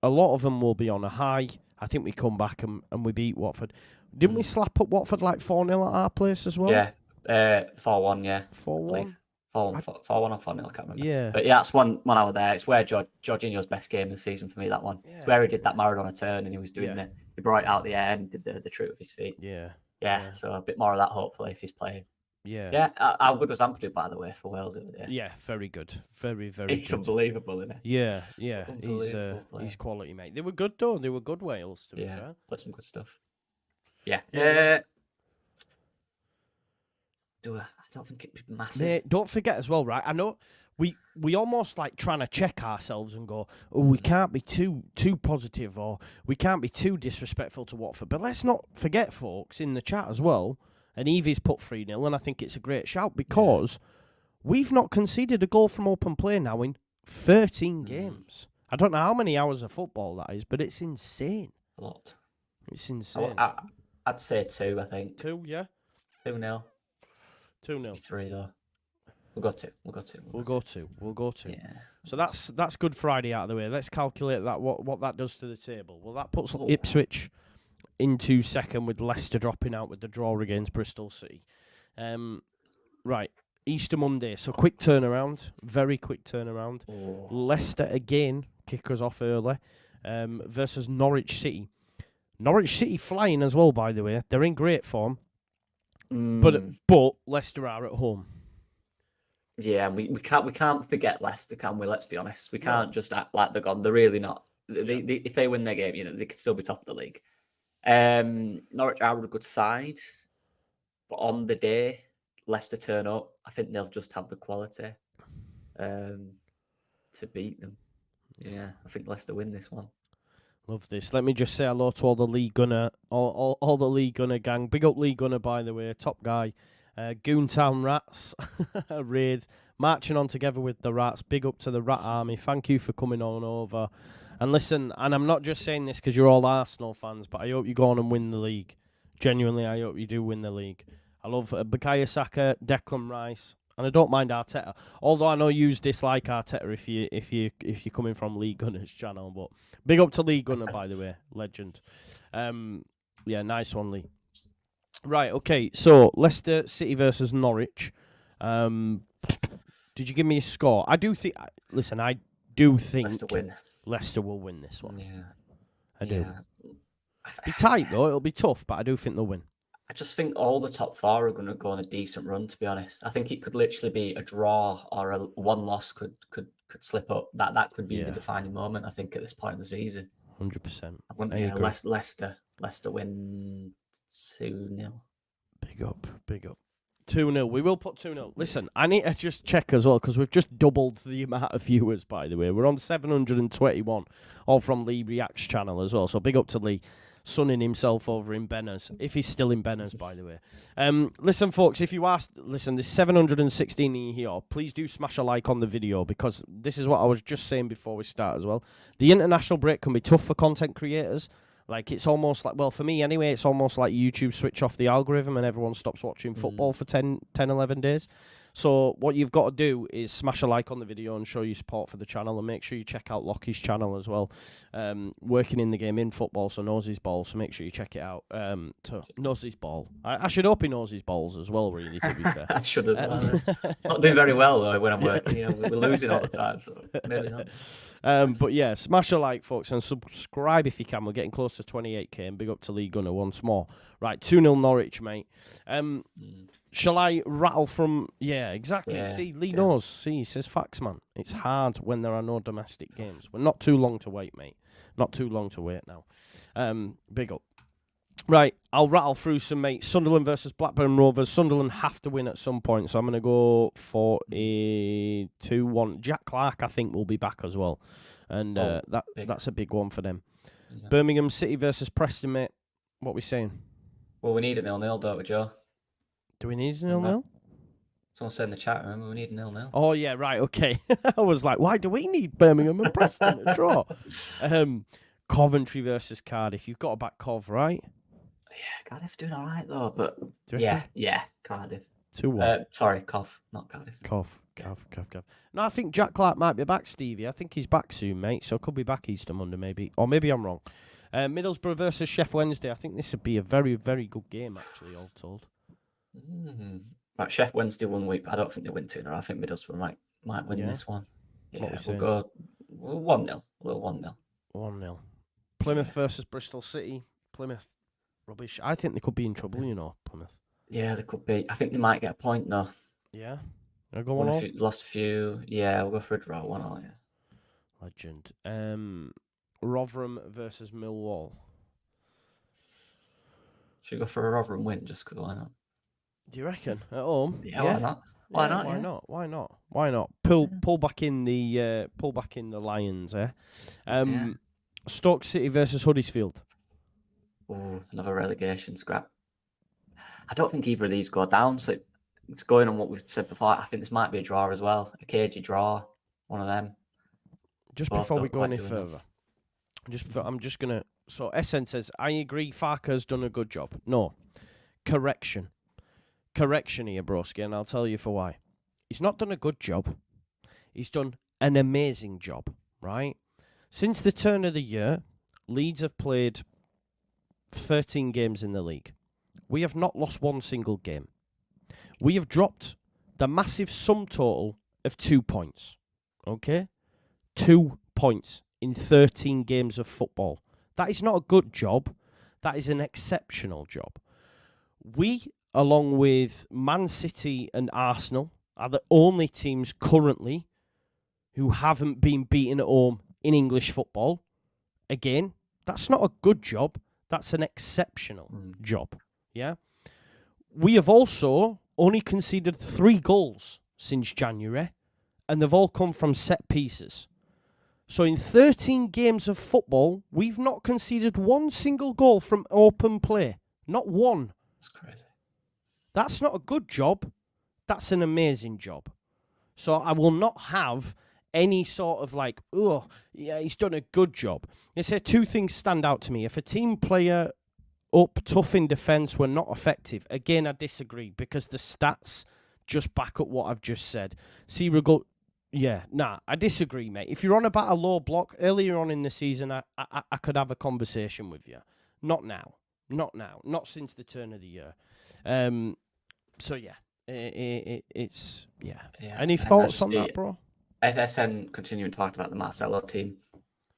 A lot of them will be on a high. I think we come back and we beat Watford. Didn't we slap up Watford like 4-0 at our place as well? Yeah, 4-1, yeah. 4-1? 4-1 or 4-0, I can't remember. Yeah. But yeah, that's one hour there. It's where Jorginho's best game of the season for me, that one. Yeah. It's where he did that Maradona turn and he was doing Yeah. he brought it out the air and did the trick with his feet. Yeah. Yeah, so a bit more of that, hopefully, if he's playing. Yeah. Yeah, how good was Ampadu, by the way, for Wales over there? Yeah, very good. Very, very He's good. unbelievable, isn't he? Yeah. Unbelievable player. He's quality, mate. They were good, though. They were good Wales, to be fair. Played some good stuff. Yeah. Yeah. I don't think it'd be massive. Mate, don't forget as well, right? I know we almost like trying to check ourselves and go, oh, we can't be too positive or we can't be too disrespectful to Watford. But let's not forget, folks, in the chat as well, and Evie's put 3-0, and I think it's a great shout because we've not conceded a goal from open play now in 13 games. I don't know how many hours of football that is, but it's insane. A lot. It's insane. I'd say 2, I think. 2, yeah? 2-0. 2-0. 3, though. We'll go 2. We'll go 2. Yeah. So that's Good Friday out of the way. Let's calculate that what that does to the table. Well, that puts Ipswich into second with Leicester dropping out with the draw against Bristol City. Right, Easter Monday. So quick turnaround, very quick turnaround. Oh. Leicester again kick us off early versus Norwich City. Norwich City flying as well, by the way. They're in great form. But Leicester are at home. Yeah, we can't forget Leicester, can we? Let's be honest. We can't just act like they're gone. They're really not. If they win their game, they could still be top of the league. Norwich are a good side, but on the day Leicester turn up, I think they'll just have the quality to beat them. Yeah, I think Leicester win this one. Love this. Let me just say hello to all the League Gunner, all the League Gunner gang. Big up League Gunner, by the way, top guy. Goontown Rats, Raid, marching on together with the Rats. Big up to the Rat Army. Thank you for coming on over. And listen, and I'm not just saying this because you're all Arsenal fans, but I hope you go on and win the league. Genuinely, I hope you do win the league. I love Bukayo Saka, Declan Rice, and I don't mind Arteta. Although I know you dislike Arteta if you're coming from League Gunner's channel, but big up to League Gunner, by the way, legend. Yeah, nice one, Lee. Right, okay, so Leicester City versus Norwich. Did you give me a score? I do think. Listen, I do think Leicester win. Leicester will win this one. Yeah, I do. Be tight though; it'll be tough, but I do think they'll win. I just think all the top 4 are going to go on a decent run. To be honest, I think it could literally be a draw or a one loss could slip up. That could be the defining moment. I think at this point in the season. 100%. Leicester win 2-0. Big up. 2-0. We will put 2-0. Listen, I need to just check as well because we've just doubled the amount of viewers, by the way. We're on 721, all from Lee Reacts channel as well. So big up to Lee, sunning himself over in Benners, if he's still in Benners, by the way. Listen, folks, if you ask, there's 716 in here. Please do smash a like on the video because this is what I was just saying before we start as well. The international break can be tough for content creators. Like, it's almost like, well, for me anyway, it's almost like YouTube switch off the algorithm and everyone stops watching football for 10, 11 days. So what you've got to do is smash a like on the video and show your support for the channel, and make sure you check out Lockie's channel as well. Working in the game in football, so knows his ball, so make sure you check it out. Knows his ball. I should hope he knows his balls as well, really, to be fair. I should as well. Not doing very well, though, when I'm working. We're losing all the time, so maybe not. But yeah, smash a like, folks, and subscribe if you can. We're getting close to 28k, and big up to Lee Gunner once more. Right, 2-0 Norwich, mate. Shall I rattle from? Yeah, exactly. Yeah, See, Lee yeah. knows. See, he says facts, man. It's hard when there are no domestic games. We're not too long to wait, mate. Not too long to wait now. Big up. Right, I'll rattle through some, mate. Sunderland versus Blackburn Rovers. Sunderland have to win at some point, so I'm going to go for a 2-1. Jack Clark, I think, will be back as well. And that's a big one for them. Yeah. Birmingham City versus Preston, mate. What are we saying? Well, we need a 0-0, don't we, Joe? Do we need a 0-0? Someone said in the chat, remember, we need a 0-0. Oh, yeah, right, okay. I was like, why do we need Birmingham and Preston to draw? Coventry versus Cardiff. You've got to back Cov, right? Yeah, Cardiff doing all right, though, but yeah, Cardiff. 2-1. Sorry, Cov, not Cardiff. Cov. No, I think Jack Clark might be back, Stevie. I think he's back soon, mate, so could be back Easter Monday, maybe. Or maybe I'm wrong. Middlesbrough versus Sheff Wednesday. I think this would be a very, very good game, actually, all told. Right, Sheff Wednesday 1 week. I don't think they win 2-0. I think Middlesbrough might win this one. Yeah, we'll go 1-0. We'll 1-0. 1-0. Plymouth versus Bristol City. Plymouth, rubbish. I think they could be in trouble, Plymouth. Yeah, they could be. I think they might get a point, though. Yeah? I'll go 1-0. Lost a few. Yeah, we'll go for a draw. 1-0, yeah. Legend. Rotherham versus Millwall. Should we go for a Rotherham win just because why not? Do you reckon? At home? Yeah, why not? Why not? Why not? Pull back in the Lions, eh? Stoke City versus Huddersfield. Oh, another relegation scrap. I don't think either of these go down, so it's going on what we've said before. I think this might be a draw as well. A cagey draw, one of them. Just both before we go any further, I'm just going to... So, SN says, I agree, Farke's done a good job. No. Correction here, broski, and I'll tell you for why. He's not done a good job. He's done an amazing job, right? Since the turn of the year, Leeds have played 13 games in the league. We have not lost one single game. We have dropped the massive sum total of 2 points. Okay? 2 points in 13 games of football. That is not a good job. That is an exceptional job. We, along with Man City and Arsenal, are the only teams currently who haven't been beaten at home in English football. Again, that's not a good job. That's an exceptional job. Yeah? We have also only conceded 3 goals since January, and they've all come from set pieces. So in 13 games of football, we've not conceded one single goal from open play. Not one. That's crazy. That's not a good job. That's an amazing job. So I will not have any sort of like, oh, yeah, he's done a good job. You say 2 things stand out to me. If a team player up tough in defence were not effective, again, I disagree because the stats just back up what I've just said. I disagree, mate. If you're on about a low block earlier on in the season, I could have a conversation with you. Not now. Not since the turn of the year. So yeah, it's yeah. Any thoughts on that, bro? SN continuing talking about the Marcelo team.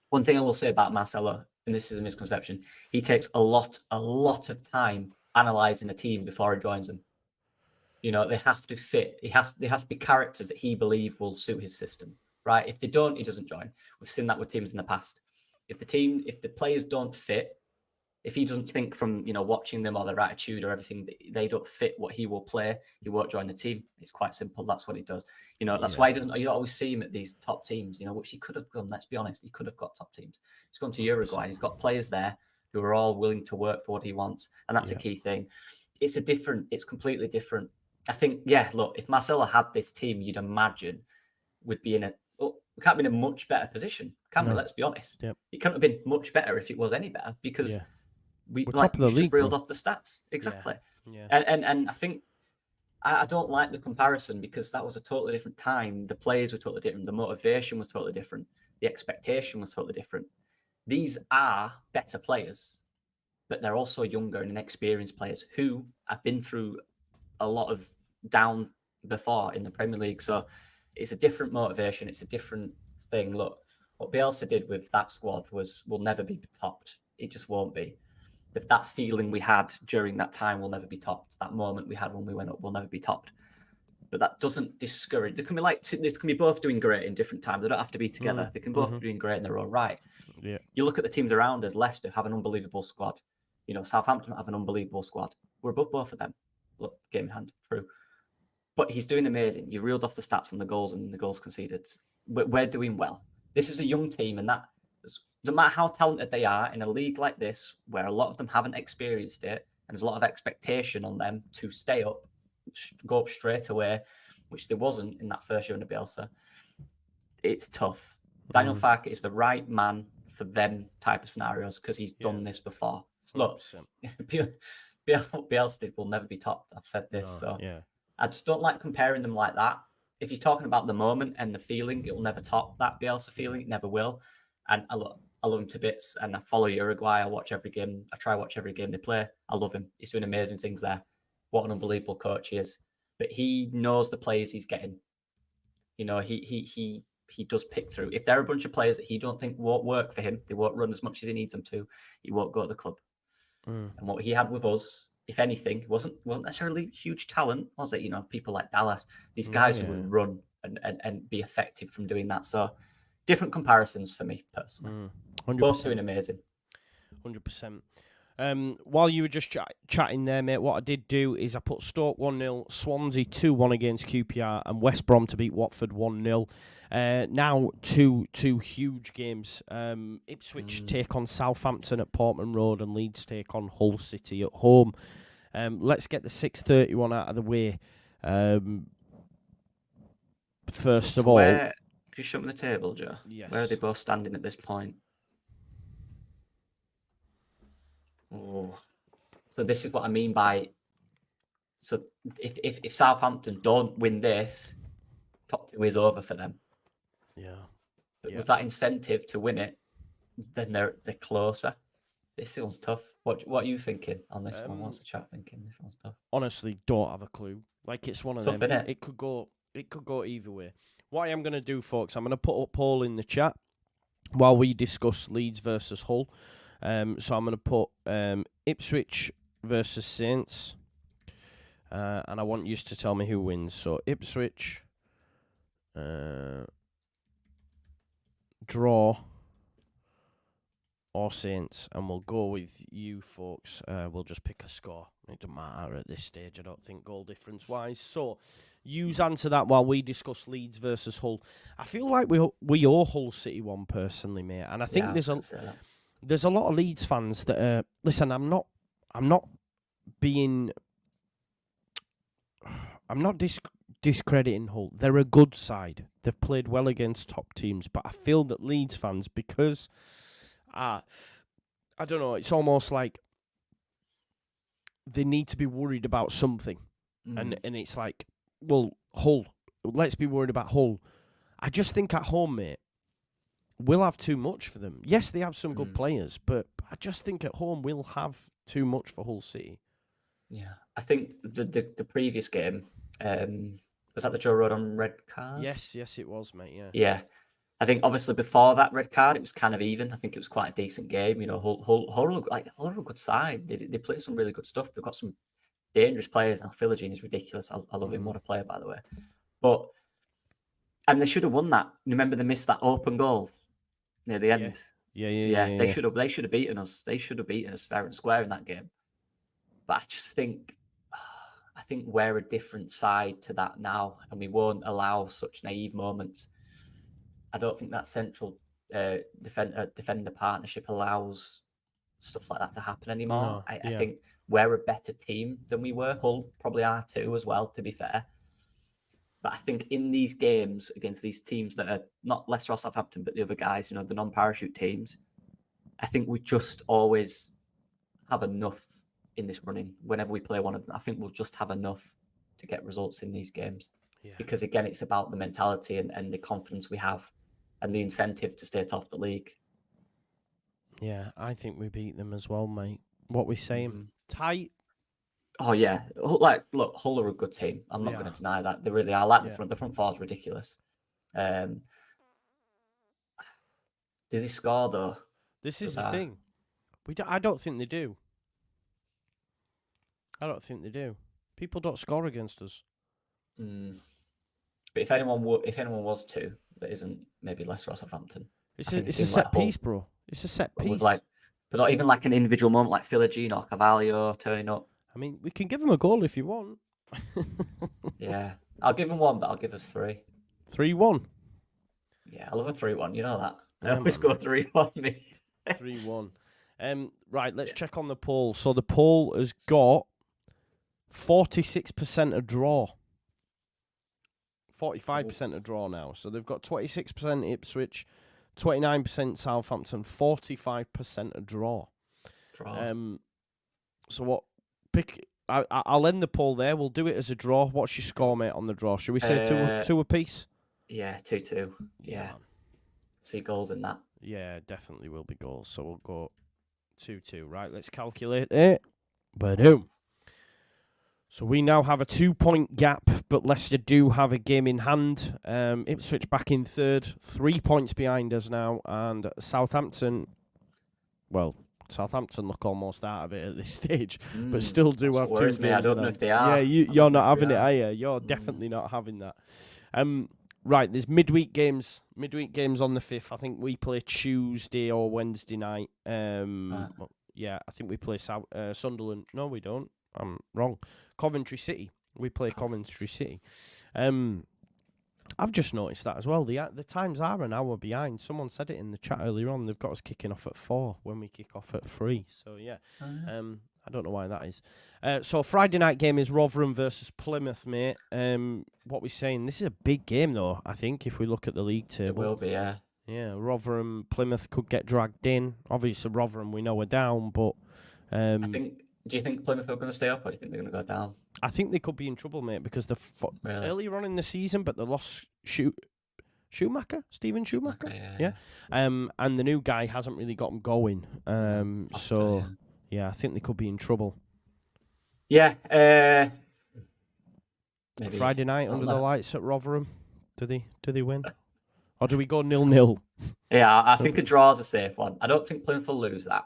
One thing I will say about Marcelo, and this is a misconception, he takes a lot of time analysing a team before he joins them. They have to fit. They has to be characters that he believes will suit his system, right? If they don't, he doesn't join. We've seen that with teams in the past. If the players don't fit, if he doesn't think from watching them or their attitude or everything, they don't fit what he will play, he won't join the team. It's quite simple. That's what he does. That's why he doesn't. You don't always see him at these top teams. Which he could have done. Let's be honest, he could have got top teams. He's gone to Uruguay. He's got players there who are all willing to work for what he wants, and that's a key thing. It's completely different. I think, look, if Marcelo had this team, you'd imagine we'd be we can't be in a much better position, can we? Let's be honest. Yep. It couldn't have been much better if it was any better because we just reeled off the stats. Exactly. Yeah. And I think I don't like the comparison because that was a totally different time. The players were totally different. The motivation was totally different. The expectation was totally different. These are better players, but they're also younger and inexperienced players who have been through a lot of down before in the Premier League. So it's a different motivation. It's a different thing. Look, what Bielsa did with that squad will never be topped. It just won't be. that feeling we had during that time will never be topped. That moment we had when we went up will never be topped. But that doesn't discourage. They can be they can be both doing great in different times. They don't have to be together. They can both be doing great in their own right. Yeah. You look at the teams around us. Leicester have an unbelievable squad. Southampton have an unbelievable squad. We're above both of them. Look, game in hand, true. But he's doing amazing. You reeled off the stats on the goals and the goals conceded. We're doing well. This is a young team, and that doesn't matter how talented they are in a league like this, where a lot of them haven't experienced it, and there's a lot of expectation on them to stay up, go up straight away, which there wasn't in that first year under Bielsa. It's tough. Daniel Farke is the right man for them type of scenarios because he's done this before. 100%. Look, Bielsa will never be topped. I've said this, I just don't like comparing them like that. If you're talking about the moment and the feeling, it will never top that Bielsa feeling. It never will. And I love him to bits, and I follow Uruguay. I watch every game. I try to watch every game they play. I love him. He's doing amazing things there. What an unbelievable coach he is. But he knows the players he's getting. He does pick through. If there are a bunch of players that he don't think won't work for him, they won't run as much as he needs them to, he won't go to the club. And what he had with us, if anything, wasn't necessarily huge talent, was it? People like Dallas, these guys who would run and be effective from doing that. So different comparisons for me personally. 100%. Both doing amazing. 100%. While you were just chatting there, mate, what I did do is I put Stoke 1-0, Swansea 2-1 against QPR, and West Brom to beat Watford 1-0. Now two huge games. Ipswich take on Southampton at Portman Road, and Leeds take on Hull City at home. Let's get the 6:30 one out of the way. First of all, could you show me the table, Joe? Yes. Where are they both standing at this point? Oh, so this is what I mean by. So if Southampton don't win this, top two is over for them. Yeah. But with that incentive to win it, then they're closer. This one's tough. What are you thinking on this one? What's the chat thinking? This one's tough. Honestly, don't have a clue. Like, it's one of them. Innit? It could go either way. What I am going to do, folks, I'm going to put a poll in the chat while we discuss Leeds versus Hull. So I'm going to put Ipswich versus Saints, and I want you to tell me who wins. So Ipswich, draw, or Saints, and we'll go with you folks. We'll just pick a score. It doesn't matter at this stage, I don't think, goal difference-wise. So yous answer that while we discuss Leeds versus Hull. I feel like we owe Hull City one, personally, mate, and I think there's a lot of Leeds fans that listen. I'm not discrediting Hull. They're a good side. They've played well against top teams, but I feel that Leeds fans, because I don't know, it's almost like they need to be worried about something, and it's like, well, Hull. Let's be worried about Hull. I just think at home, mate, we'll have too much for them. Yes, they have some good players, but I just think at home we'll have too much for Hull City. Yeah, I think the previous game, was that the Joe Rodon red card? Yes, it was, mate. Yeah. I think obviously before that red card, it was kind of even. I think it was quite a decent game. Hull are a good side. They play some really good stuff. They've got some dangerous players. Now, Philogene is ridiculous. I love him. What a player, by the way. And they should have won that. Remember, they missed that open goal near the end. Yeah. They should have beaten us. They should have beaten us fair and square in that game. But I just think, we're a different side to that now, and we won't allow such naive moments. I don't think that central defender partnership allows stuff like that to happen anymore. No, I think we're a better team than we were. Hull probably are too, as well, to be fair. But I think in these games against these teams that are not Leicester or Southampton, but the other guys, the non-parachute teams, I think we just always have enough in this running. Whenever we play one of them, I think we'll just have enough to get results in these games. Yeah. Because again, it's about the mentality and the confidence we have and the incentive to stay top of the league. Yeah, I think we beat them as well, mate. What we saying? Tight. Oh yeah, look, Hull are a good team. I'm not going to deny that. They really are. The front four is ridiculous. Do they score though? This is the thing. I don't think they do. I don't think they do. People don't score against us. Mm. But if anyone was to, that isn't maybe Leicester or Southampton. It's a set piece, bro. It's a set piece. With but not even like an individual moment like Philogene or Carvalho turning up. I mean, we can give them a goal if you want. Yeah. I'll give them one, but I'll give us 3. 3-1. Yeah, I love a 3-1. You know that. Yeah, I always go 3-1. 3-1. Right, let's check on the poll. So the poll has got 46% a draw. 45% a draw now. So they've got 26% Ipswich, 29% Southampton, 45% a draw. So what? Pick. I'll end the poll there. We'll do it as a draw. What's your score, mate, on the draw? Should we say two apiece? Yeah, 2-2. Yeah. See goals in that. Yeah, definitely will be goals. So we'll go 2-2. Right, let's calculate it. Boom. So we now have a 2-point gap, but Leicester do have a game in hand. Ipswich back in third, 3 points behind us now, and Southampton look almost out of it at this stage, but still do have 2 games. Me. I don't know if they are. Yeah, you're not having it, are you? You're definitely not having that. Right, there's midweek games. Midweek games on the 5th. I think we play Tuesday or Wednesday night. Yeah, I think we play Sunderland. No, we don't. I'm wrong. Coventry City. We play Coventry City. I've just noticed that as well. The times are an hour behind. Someone said it in the chat earlier on. They've got us kicking off at 4 when we kick off at 3. So, yeah. I don't know why that is. So, Friday night game is Rotherham versus Plymouth, mate. What we're saying, this is a big game, though, I think, if we look at the league table. It will be, yeah. Yeah, Rotherham, Plymouth could get dragged in. Obviously, Rotherham, we know we're down, but... Do you think Plymouth are going to stay up, or do you think they're going to go down? I think they could be in trouble, mate, because earlier on in the season, but they lost Schumacher, Stephen Schumacher, yeah. And the new guy hasn't really got them going. I think they could be in trouble. Yeah. Maybe Friday night under the lights at Rotherham. Do they win, or do we go 0-0? Yeah, I think a draw is a safe one. I don't think Plymouth will lose that.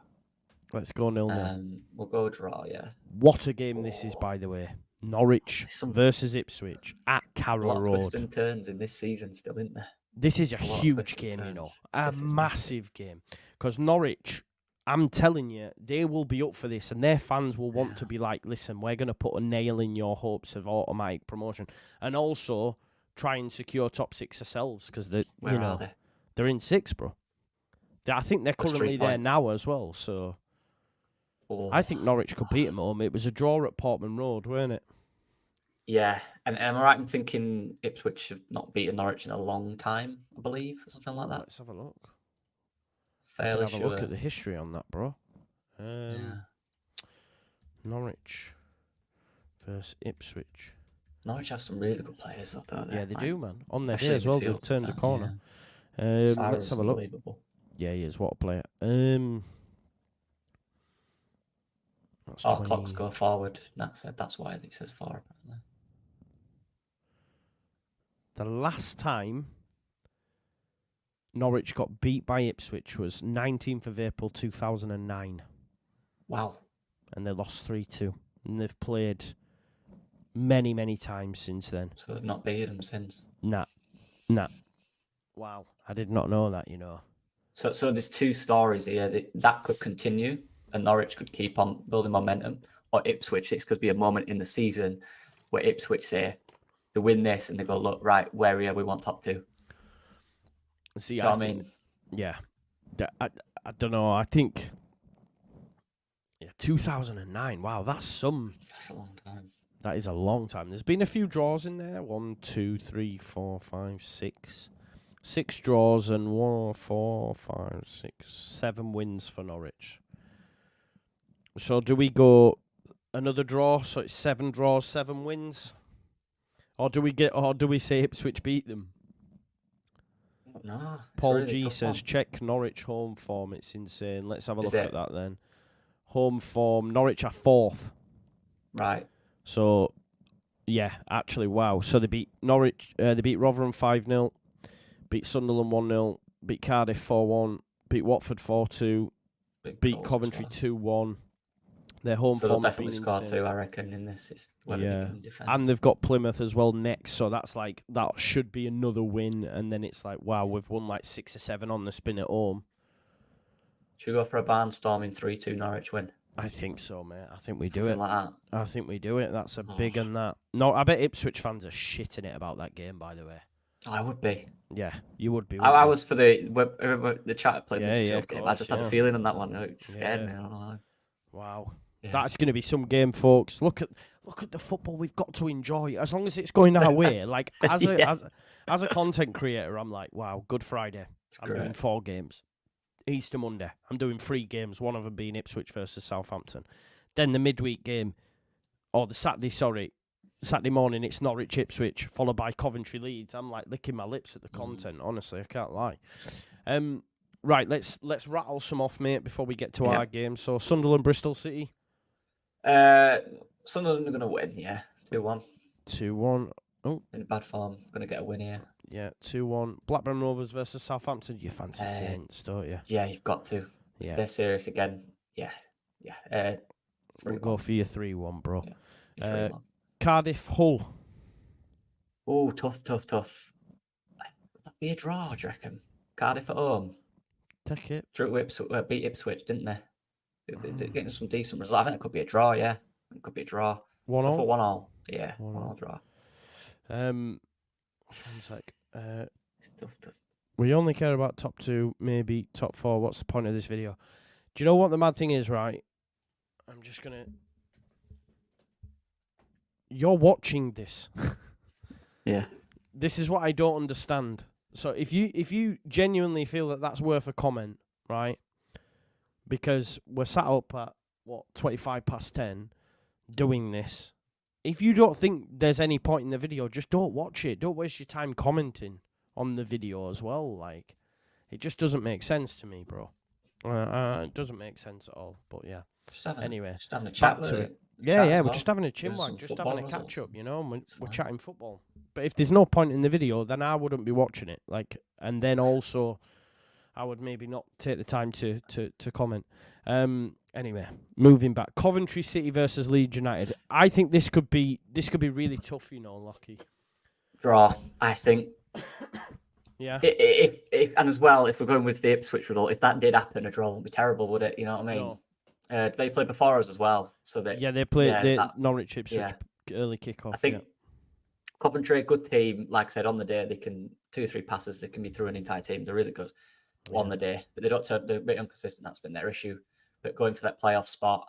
Let's go 0-0. We'll go draw, yeah. What a game this is, by the way. Norwich versus Ipswich at Carroll Road. Twists and turns in this season still, isn't there? This is a huge game, you know. A massive game. Because Norwich, I'm telling you, they will be up for this, and their fans will want to be like, listen, we're going to put a nail in your hopes of automatic promotion. And also try and secure top 6 ourselves, because they're in 6, bro. I think they're currently there now as well, so... I think Norwich could beat them home. It was a draw at Portman Road, weren't it? Yeah, and am I right in thinking Ipswich have not beaten Norwich in a long time, I believe, or something like that? Let's have a look. Fairly have a look at the history on that, bro. Norwich versus Ipswich. Norwich have some really good players, though, don't they? Yeah, they do, man. On their day as well, they've turned the corner. Yeah. Let's have a look. Yeah, he is. What a player. Clocks go forward. Nat said that's why it says 4, apparently. The last time Norwich got beat by Ipswich was 19th of April 2009. Wow. And they lost 3-2. And they've played many, many times since then. So they've not beaten them since? Nah. Wow. I did not know that, you know. So there's 2 stories here. That could continue. And Norwich could keep on building momentum, or Ipswich, it could be a moment in the season where Ipswich say they win this and they go, look, right, where are we want top 2? See, I mean, yeah, I don't know. I think 2009. Wow, that's a long time. That is a long time. There's been a few draws in there. 1, 2, 3, 4, 5, 6. 6 draws and 1, 4, 5, 6, 7 wins for Norwich. So do we go another draw? So it's 7 draws, 7 wins, or do we say Ipswich beat them? No. Paul really G says check Norwich home form. It's insane. Let's have a look at that then. Home form. Norwich are 4th. Right. So yeah, actually, wow. So they beat Norwich. They beat Rotherham 5-0. Beat Sunderland 1-0. Beat Cardiff 4-1. Beat Watford 4-2. Beat Coventry 2-1. Their home So they'll form's definitely been score insane. 2, I reckon, in this. It's whether they can defend. And they've got Plymouth as well next, so that's like that should be another win. And then it's like, wow, we've won like 6 or 7 on the spin at home. Should we go for a barnstorming 3-2 Norwich win? I think so, mate. I think we do Something it. like that. I think we do it. That's a big one, that. No, I bet Ipswich fans are shitting it about that game, by the way. I would be. Yeah, you would be. I was for the chat playing the Sheffield game. I just had a feeling on that one. It scared me. I don't know. Wow. Yeah. That's going to be some game, folks. Look at the football we've got to enjoy. As long as it's going our way. Like as a content creator, I'm like, wow, Good Friday. I'm doing 4 games. Easter Monday, I'm doing 3 games. One of them being Ipswich versus Southampton. Then the midweek game, or the Saturday morning, it's Norwich Ipswich, followed by Coventry Leeds. I'm like licking my lips at the content. Honestly, I can't lie. Right, let's rattle some off, mate, before we get to our game. So Sunderland, Bristol City. Sunderland are going to win, yeah. 2-1. 2-1. Oh, in bad form. Going to get a win here. Yeah, 2-1. Blackburn Rovers versus Southampton. You fancy Saints, don't you? Yeah, you've got to. Yeah. If they're serious again, yeah. We'll go for your 3-1, bro. Yeah, 3-1. Cardiff, Hull. Oh, tough. Would that be a draw, do you reckon? Cardiff at home. Take it. Beat Ipswich, didn't they? They're getting some decent results. I think it could be a draw, yeah. It could be a draw. 1-1. For 1-1. Yeah, 1-1 draw. One sec. Tough. We only care about top 2, maybe top 4. What's the point of this video? Do you know what the mad thing is, right? I'm just going to... You're watching this. Yeah. This is what I don't understand. So if you genuinely feel that that's worth a comment, right? Because we're sat up at, 25:10 doing this. If you don't think there's any point in the video, just don't watch it. Don't waste your time commenting on the video as well. Like, it just doesn't make sense to me, bro. It doesn't make sense at all. But yeah. Just having a back chat to with it. Yeah, we're just having a chinwag, just having a catch up, and we're chatting football. But if there's no point in the video, then I wouldn't be watching it. Like, and then also, I would maybe not take the time to comment. Anyway, moving back, Coventry City versus Leeds United. I think this could be really tough, Lockie. Draw, I think. Yeah. If and as well, if we're going with the Ipswich result, if that did happen, a draw wouldn't be terrible, would it? You know what I mean? No. They played before us as well, so they played Norwich Ipswich early kickoff. I think Coventry, a good team. Like I said, on the day they can 2-3 passes, they can be through an entire team. They're really good on the day, but they're a bit inconsistent. That's been their issue. But going for that playoff spot,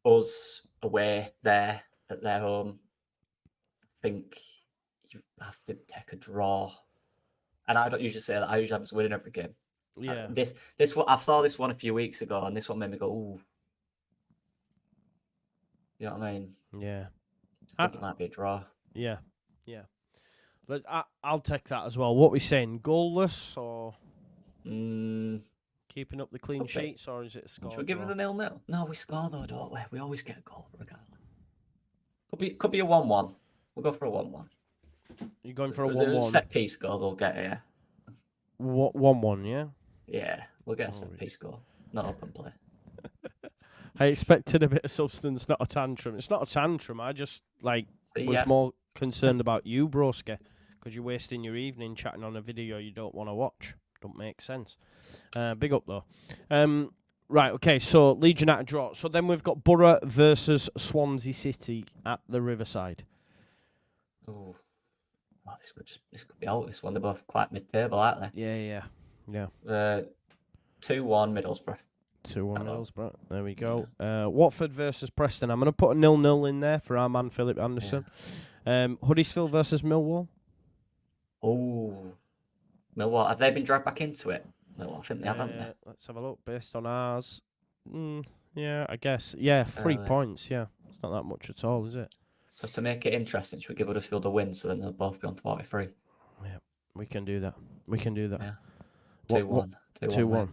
us away there at their home, I think you have to take a draw. And I don't usually say that. I usually have us winning every game. Yeah. This one, I saw this one a few weeks ago, and this one made me go, ooh. You know what I mean? Yeah. I think it might be a draw. Yeah. But I'll take that as well. What are we saying? Goalless or keeping up the clean sheets, or is it a score? Should we give it a 0-0? No, we score though, don't we? We always get a goal regardless. Could be a 1-1. We'll go for a 1-1. You're going for a 1-1? Set piece goal, we'll get it, yeah. 1-1, yeah? Yeah, we'll get a set piece goal. Not open play. I expected a bit of substance, not a tantrum. It's not a tantrum. I just was more concerned about you, broski, because you're wasting your evening chatting on a video you don't want to watch. Don't make sense. Big up though. Right, okay. So Leeds United draw. So then we've got Borough versus Swansea City at the Riverside. Oh, this could be out. This one, they're both quite mid-table, aren't they? Yeah. 2-1 Middlesbrough. 2-1 Middlesbrough. There we go. Yeah. Watford versus Preston. I'm going to put a 0-0 in there for our man Philip Anderson. Yeah. Huddersfield versus Millwall. Oh, Millwall. Have they been dragged back into it? Millwall, I think they haven't. Let's have a look. Based on ours. Yeah, I guess. Yeah, 3 points. Yeah, it's not that much at all, is it? So to make it interesting, should we give Huddersfield a win so then they'll both be on 43? Yeah, we can do that. Yeah. 2-1. 2-1.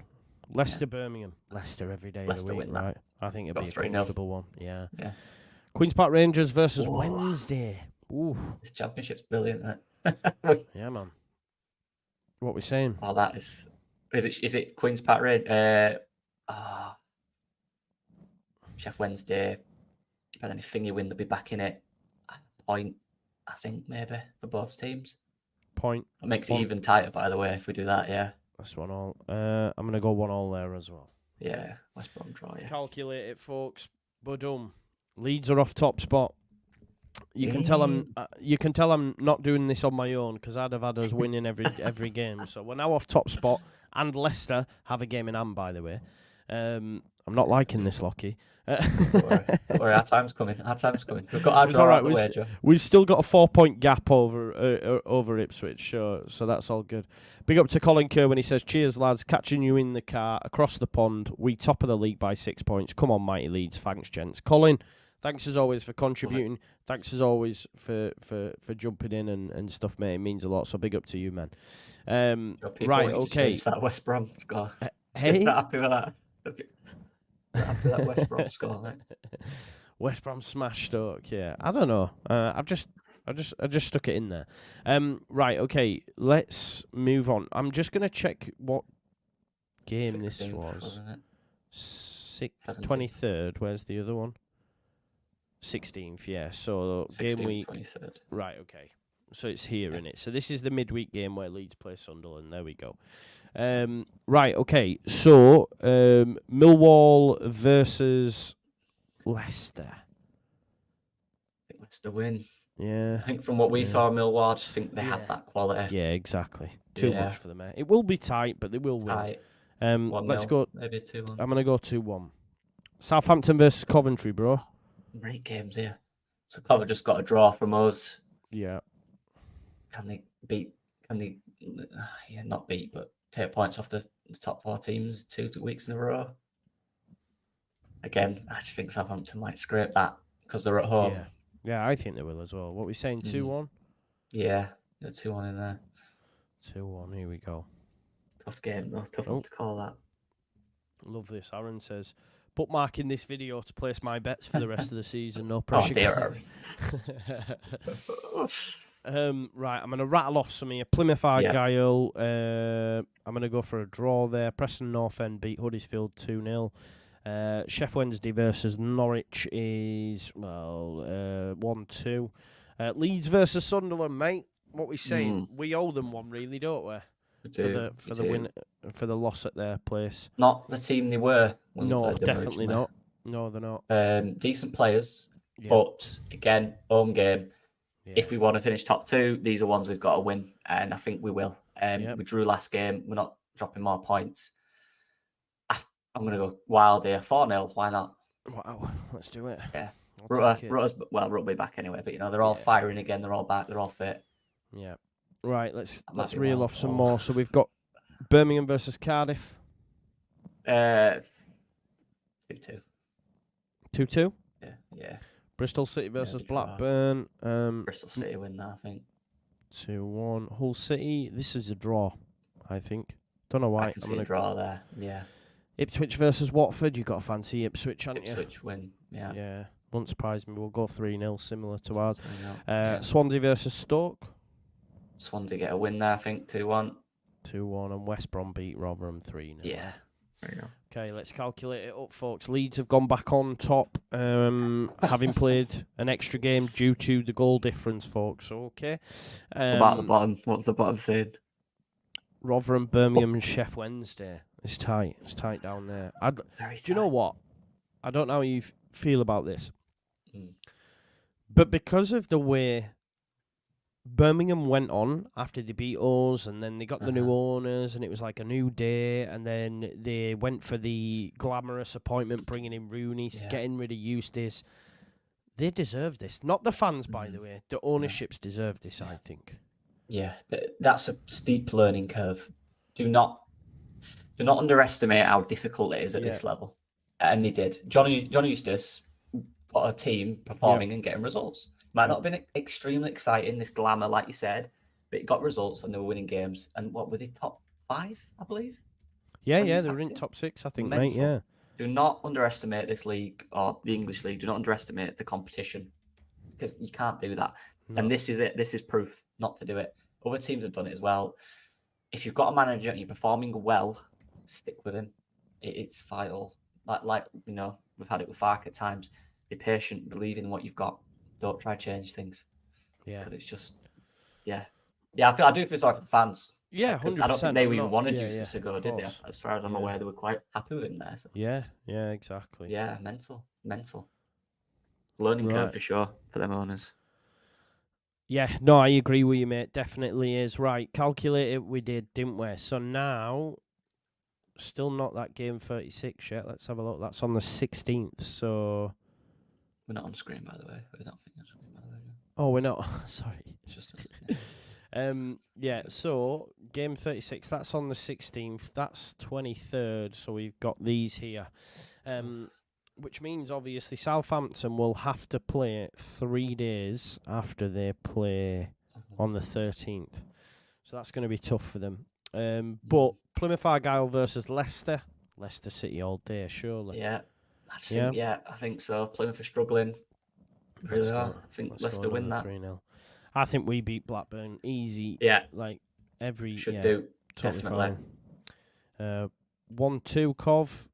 Leicester, Birmingham. Leicester every day of the week, right? I think it'll be a comfortable one. Yeah. Queen's Park Rangers versus Wednesday. Ooh. This championship's brilliant, right? Yeah, man. What we saying? Oh, that is it Queen's Park Rangers? Chef Wednesday. But then if Thingy win, they'll be back in it. Point, I think, maybe, for both teams. Point. It makes it even tighter, by the way, if we do that, yeah. That's 1-1. I'm going to go 1-1 there as well. Yeah, West Brom draw, yeah. Calculate it, folks. Badum. Leeds are off top spot. You can tell I'm not doing this on my own because I'd have had us winning every game. So we're now off top spot, and Leicester have a game in hand, by the way. I'm not liking this, Lockie. Don't worry, our time's coming. We've got our draw out the way, Joe. We've still got a 4-point gap over Ipswich, so that's all good. Big up to Colin Kerr when he says, "Cheers, lads. Catching you in the car across the pond. We top of the league by 6 points. Come on, mighty Leeds. Thanks, gents." Colin, thanks as always for contributing. Thanks as always for jumping in and stuff, mate. It means a lot. So big up to you, man. Right, okay. That West Brom score. Hey, Not happy with that. After that West Brom score, mate. West Brom smash Stoke. Yeah, I don't know. I just stuck it in there. Right, okay. Let's move on. I'm just gonna check what game this was. 23rd. Where's the other one? 16th. Yeah. So 16th, game week 23rd. Right. Okay. So it's here, innit? So this is the midweek game where Leeds play Sunderland. There we go. Right. Okay. So Millwall versus Leicester. I think Leicester win. Yeah. I think from what we saw, Millwall, I just think they have that quality. Yeah, exactly. Too much for them. It will be tight, but they will win. Let's go. Maybe 2-1. I'm gonna go 2-1. Southampton versus Coventry, bro. Great games here. So Coventry just got a draw from us. Yeah. Can they beat? Yeah, not beat, but take points off the top 4 teams 2 weeks in a row. Again, I just think Southampton might scrape that because they're at home. Yeah, I think they will as well. What are we saying, 2-1? Yeah, 2-1 in there. 2-1, here we go. Tough game, though. Tough one to call that. Love this. Aaron says, bookmarking this video to place my bets for the rest of the season. No pressure. Right, I'm going to rattle off some here. Plymouth Argyle. I'm going to go for a draw there. Preston North End beat Huddersfield 2-0. Chef Wednesday versus Norwich is, 1-2. Leeds versus Sunderland, mate. What we saying? We owe them one, really, don't we? We do. For the win, for the loss at their place. Not the team they were. No, definitely not. No, they're not. Decent players, but again, home game. Yeah. If we want to finish top 2, these are ones we've got to win, and I think we will. We drew last game. We're not dropping more points. I'm going to go wild here. 4-0. Why not? Wow. Let's do it. Yeah. Rutter's will be back anyway, but they're all firing again. They're all back. They're all fit. Yeah. Right. Let's reel off some more. So we've got Birmingham versus Cardiff. 2-2. 2-2? Yeah. Bristol City versus Blackburn. Bristol City win that, I think. 2-1. Hull City. This is a draw, I think. Don't know why. I can see a draw there. Yeah. Ipswich versus Watford. You've got to fancy Ipswich, haven't you? Ipswich win. Yeah. Yeah. Won't surprise me. We'll go 3-0, similar to ours. Swansea versus Stoke. Swansea get a win there, I think. 2-1. 2-1. And West Brom beat Rotherham 3-0. Yeah. There you go. Okay, let's calculate it up, folks. Leeds have gone back on top, having played an extra game due to the goal difference, folks. Okay. What about the bottom? What's the bottom saying? Rotherham, Birmingham, and Chef Wednesday. It's tight. It's tight down there. Do you know what? I don't know how you feel about this. But because of the way Birmingham went on after they beat us, and then they got the new owners, and it was like a new day, and then they went for the glamorous appointment, bringing in Rooney, getting rid of Eustace. They deserve this. Not the fans, by the way. The ownerships deserve this, I think. Yeah, that's a steep learning curve. Do not underestimate how difficult it is at this level. And they did. Johnny Eustace got a team performing and getting results. Might not have been extremely exciting, this glamour, like you said, but it got results and they were winning games. And what were they, top 5, I believe? Yeah, they were in top 6, I think, mate. Yeah. Do not underestimate this league or the English league. Do not underestimate the competition because you can't do that. No. And this is it. This is proof not to do it. Other teams have done it as well. If you've got a manager and you're performing well, stick with him. It's vital. like we've had it with Farke at times. Be patient, believe in what you've got. Don't try to change things because it's just I do feel sorry for the fans. Yeah, Because I don't think 100%. they I'm even not. wanted Yeah, Juices to of go, did they? course. As far as I'm aware, they were quite happy with him there. So. Yeah, exactly. Yeah, mental. Learning curve for sure for them owners. Yeah, no, I agree with you, mate. Definitely is. Right, calculate it, we did, didn't we? So now, still not that game 36 yet. Let's have a look. That's on the 16th, so... We're not on screen, by the way. We don't think on screen, by the way. Oh, we're not. Sorry. It's just... So, game 36, that's on the 16th. That's 23rd, so we've got these here. Which means, obviously, Southampton will have to play 3 days after they play on the 13th. So that's going to be tough for them. But Plymouth Argyle versus Leicester. Leicester City all day, surely. Yeah, I think so. Plymouth are struggling. Really are. I think Leicester win that. 3-0. I think we beat Blackburn easy. Yeah. Like, Should do. Totally Definitely. Fine. 1-2 Cov.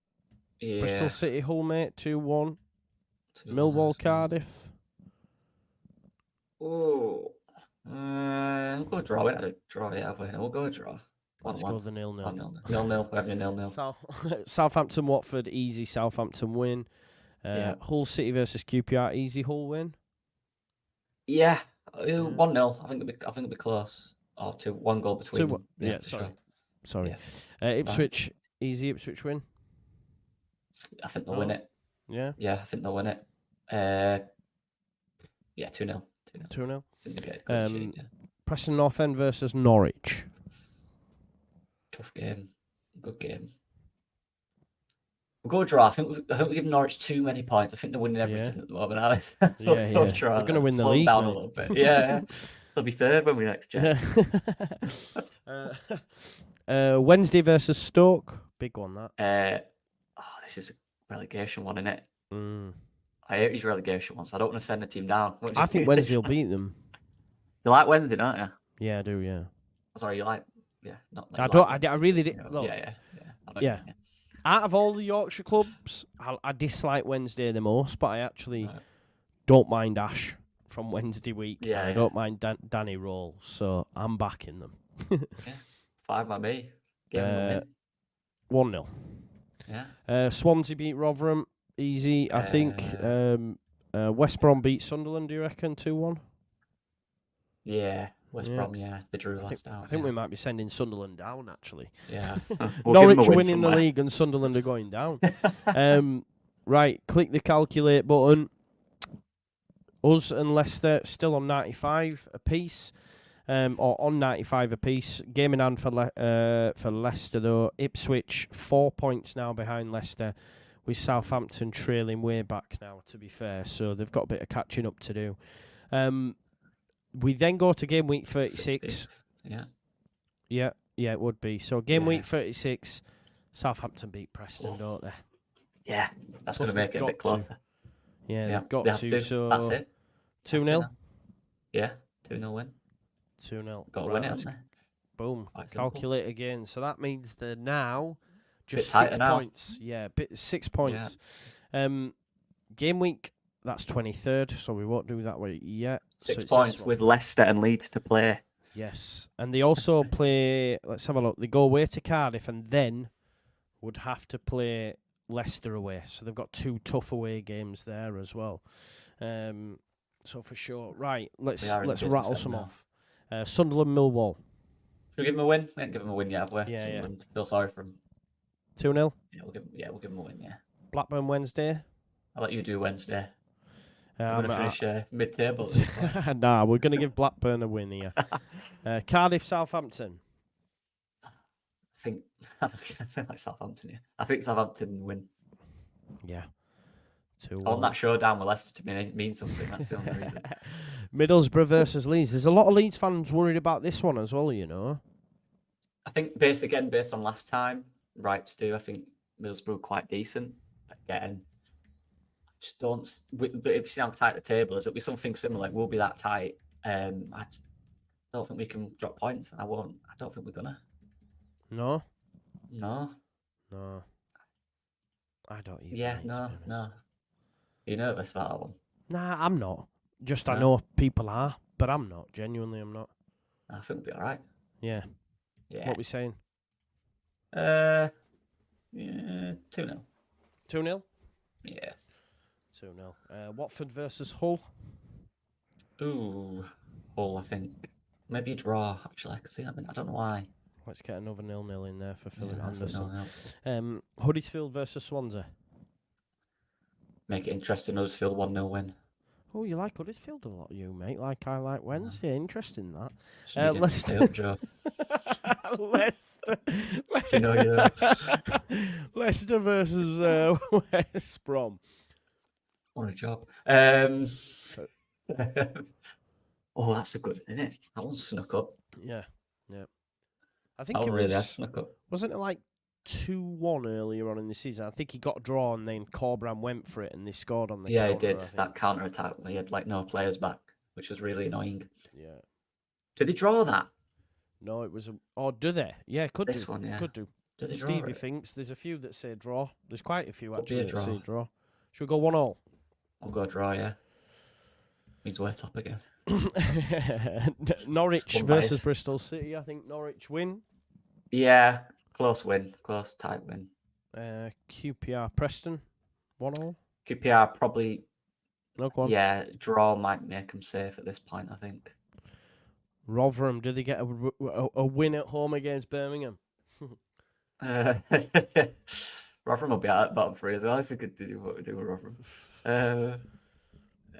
Yeah. Bristol City Hull, mate, 2-1. Millwall Cardiff. Oh. We'll go draw. We had a draw, have we? We'll go a draw. Let's go the 0-0. 0-0. We're having a 0-0. Southampton Watford, easy Southampton win. Hull City versus QPR, easy Hull win. Yeah, 1-0. I think it'll be close. Or 1 goal between them. Yeah, sorry. Ipswich, easy Ipswich win. I think they'll win it. Yeah? Yeah, I think they'll win it. 2-0. 2-0. Preston North End versus Norwich. Tough game. Good game. We'll go draw. I think we give Norwich too many points. I think they're winning everything at the moment, Alex. We're going to win the league. Down a little bit. Yeah. They'll be third when we next check. Wednesday versus Stoke. Big one, that. This is a relegation one, isn't it? I hate these relegation ones. I don't want to send a team down. I think Wednesday will beat them. You like Wednesday, don't you? Yeah, I do, yeah. Sorry, you like... Yeah, not like... I really did... Look, yeah. Out of all the Yorkshire clubs, I dislike Wednesday the most, but I actually don't mind Ash from Wednesday week. Yeah, I don't mind Danny Roll, so I'm backing them. Fine by me. 1-0. Yeah. Swansea beat Rotherham. Easy, I think. West Brom beat Sunderland, do you reckon? 2-1? Yeah. West Brom, they drew last time. I think we might be sending Sunderland down, actually. Yeah. Norwich winning the league and Sunderland are going down. Right, click the calculate button. Us and Leicester still on 95 apiece. Or on 95 apiece. Game in hand for Leicester, though. Ipswich, 4 points now behind Leicester, with Southampton trailing way back now, to be fair. So they've got a bit of catching up to do. We then go to game week 36. 60th. Yeah, it would be. So game week 36, Southampton beat Preston, don't they? Yeah, that's going to make it a bit closer. Yeah, they've got to. So that's it. 2-0? Yeah, 2-0 win. 2-0. Got to win it, haven't they? Boom. Calculate again. So that means they're now just 6 points. Yeah, 6 points. Game week, that's 23rd, so we won't do that week yet. 6 points with Leicester and Leeds to play. Yes. And they also play, let's have a look, they go away to Cardiff and then would have to play Leicester away. So they've got 2 tough away games there as well. So for sure. Right, let's rattle some off. Sunderland, Millwall. Should we give them a win? We ain't give them a win yet, have we? Yeah, Sunderland. Feel sorry for them. 2-0? Yeah, we'll give them a win, yeah. Blackburn, Wednesday. I'll let you do Wednesday. I'm going to finish mid-table. Nah, we're going to give Blackburn a win here. Cardiff, Southampton. I feel like Southampton here. I think Southampton win. Yeah. I want that showdown with Leicester to mean something. That's the only reason. Middlesbrough versus Leeds. There's a lot of Leeds fans worried about this one as well, you know. I think based on last time, right to do. I think Middlesbrough quite decent. Again, just don't. If you see how tight the table is, it'll be something similar. It will be that tight. I don't think we can drop points. I won't. I don't think we're gonna. No. I don't even Yeah, know, to be no, honest. no. You nervous about that one? Nah, I'm not. Just I No? know people are, but I'm not. Genuinely, I'm not. I think we'll be all right. Yeah. Yeah. What we saying? Yeah, 2-0. 2-0? Yeah. 2-0. Watford versus Hull. Ooh. Hull, I think. Maybe a draw, actually. I can see that. I don't know why. Let's get another 0-0 in there for Philip That's a Anderson. 0-0. Huddersfield versus Swansea. Make it interesting. Huddersfield 1-0 win. Oh, you like Huddersfield a lot, you, mate. Like I like Wednesday. Interesting, that. Just need to stay up, Joe. Leicester. You know you there. Leicester versus West Brom. What a job. Oh, that's a good one, isn't it? That one snuck up. Yeah. I think That it one really has was. snuck up. Wasn't it like 2-1 earlier on in the season? I think he got a draw and then Corbran went for it and they scored on the Yeah, counter. he did. That counter attack where he had like no players back, which was really annoying. Yeah. Did they draw that? No, it was a. Oh, do they? Yeah, could This do. one, yeah. Could do. Did they draw Stevie it? thinks there's a few that say draw. There's quite a few Could be actually a that say draw. draw. Should we go 1-1? We'll go draw, yeah. Means we're top again. Norwich Unbiased. versus Bristol City. I think Norwich win. Yeah, close win. Close, tight win. QPR Preston 1-0. QPR probably, No, go on. yeah, draw might make them safe at this point, I think. Rotherham, do they get a win at home against Birmingham? Rotherham will be out at bottom three as well if we could do what we do with Rotherham.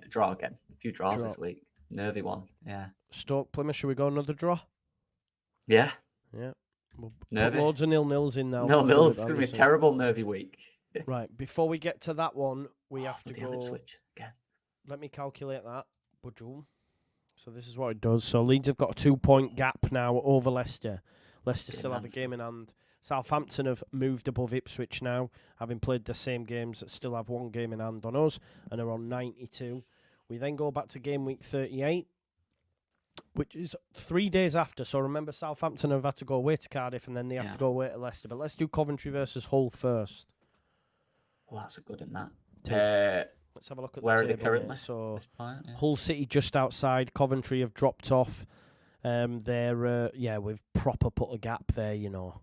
Draw again. A few draws this week. Nervy one, yeah. Stoke Plymouth, should we go another draw? Yeah. Yeah. We'll put Nervy. loads of 0-0s in now. 0-0. It's going to be a terrible nervy week. Right, before we get to that one, we have to go. Switch again. Let me calculate that. Boom. So this is what it does. So Leeds have got a 2-point gap now over Leicester. Leicester still have a game in hand. Southampton have moved above Ipswich now, having played the same games, still have one game in hand on us, and are on 92. We then go back to game week 38, which is 3 days after. So remember, Southampton have had to go away to Cardiff, and then they have to go away to Leicester. But let's do Coventry versus Hull first. Well, that's a good in that. Let's have a look at where the are table. they currently? So this point, yeah. Hull City just outside. Coventry have dropped off. They're we've proper put a gap there, you know.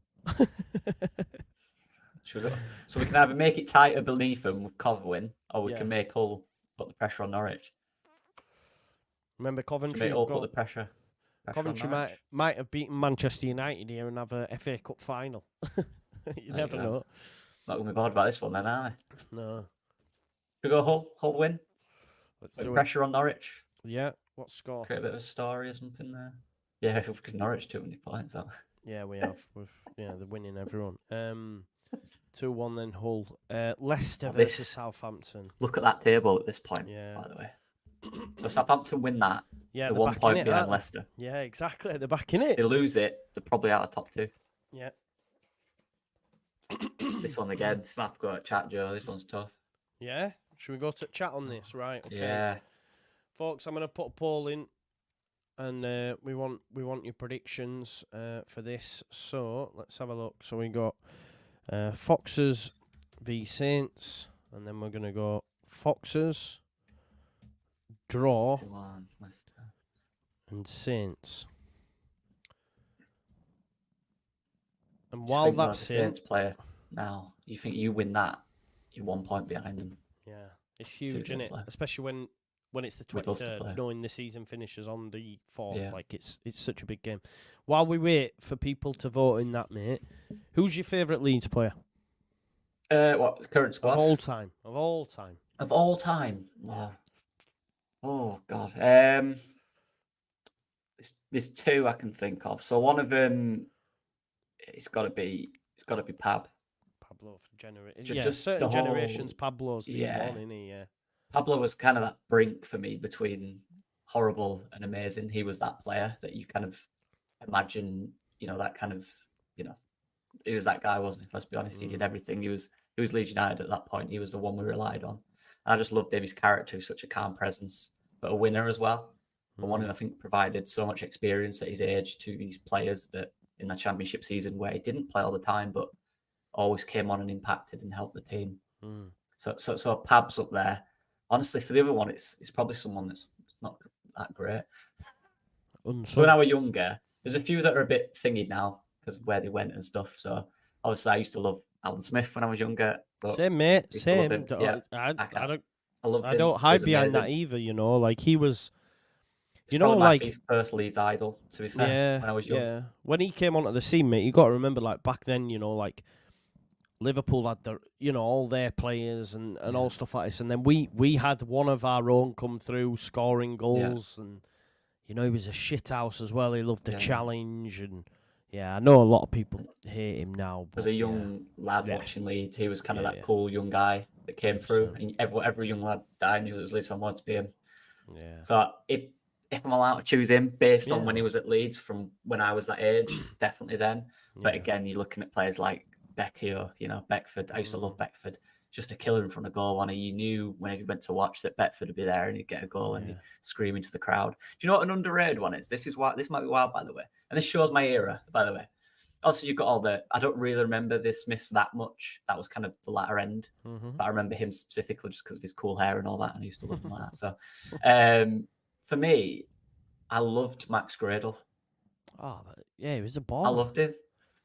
So we can either make it tighter beneath them with Cov win, or we can make Hull put the pressure on Norwich. Remember, Coventry Hull put the pressure. Coventry might have beaten Manchester United here and have a FA Cup final. You never know. Not going to be bothered about this one then, are they? No. We go Hull win. Let's Put do pressure on Norwich. Yeah. What score? Create a bit of a story or something there. Yeah, because Norwich too many points. Yeah, we have. They're winning everyone. 2-1 then Hull. Leicester versus Southampton. Look at that table at this point, Yeah. by the way. If Southampton win that, yeah, they're 1 point behind Leicester. Yeah, exactly. They're back in it. They lose it, they're probably out of top two. Yeah. This one again, this might have to go at chat, Joe. This one's tough. Yeah? Should we go to chat on this? Right, okay. Yeah. Folks, I'm going to put a poll in, and we want your predictions for this. So, let's have a look. So, we got Foxes v Saints, and then we're going to go Foxes, draw, and Saints. And while that's Saints player now, you think you win that, you're 1 point behind them. Yeah, it's huge, isn't it? Especially when it's the 23rd, knowing the season finishes on the 4th. Yeah. Like, it's such a big game. While we wait for people to vote in that, mate, who's your favourite Leeds player? What, current squad? Of all time. Of all time? Wow. Oh, God. There's two I can think of. So one of them, it's got to be Pab. Pablo for just certain generations. Pablo's the one, isn't he? Yeah. Pablo was kind of that brink for me between horrible and amazing. He was that player that you kind of imagine, that kind of, he was that guy, wasn't he? Let's be honest. He did everything. He was Leeds United at that point. He was the one we relied on. I just loved his character, such a calm presence, but a winner as well. But one who I think provided so much experience at his age to these players that in the championship season where he didn't play all the time, but always came on and impacted and helped the team. So Pab's up there. Honestly, for the other one, it's probably someone that's not that great. So when I was younger, there's a few that are a bit thingy now because of where they went and stuff. So obviously, I used to love Alan Smith when I was younger. Same, mate. Same. Yeah, I loved him. don't hide behind that either. You know, like he was. You know, like my first Leeds idol. To be fair, yeah, when I was young. Yeah. When he came onto the scene, mate, you got to remember, like back then, you know, like Liverpool had all their players and all stuff like this, and then we had one of our own come through scoring goals, and you know he was a shit house as well. He loved the challenge, and I know a lot of people hate him now. But as a young lad watching Leeds, he was kind of that cool young guy that came through, and every young lad that I knew that was Leeds, so I wanted to be him. Yeah. So if I'm allowed to choose him based on when he was at Leeds from when I was that age, definitely then. But again, you're looking at players like Becky or, Beckford. I used to love Beckford. Just a killer in front of goal. And you knew when you went to watch that Beckford would be there and he'd get a goal and he'd scream into the crowd. Do you know what an underrated one is? This might be wild, by the way. And this shows my era, by the way. Also, you've got I don't really remember the Smiths that much. That was kind of the latter end. But I remember him specifically just because of his cool hair and all that. And I used to love him like that. So for me, I loved Max Gradle. Oh, he was a baller. I loved him.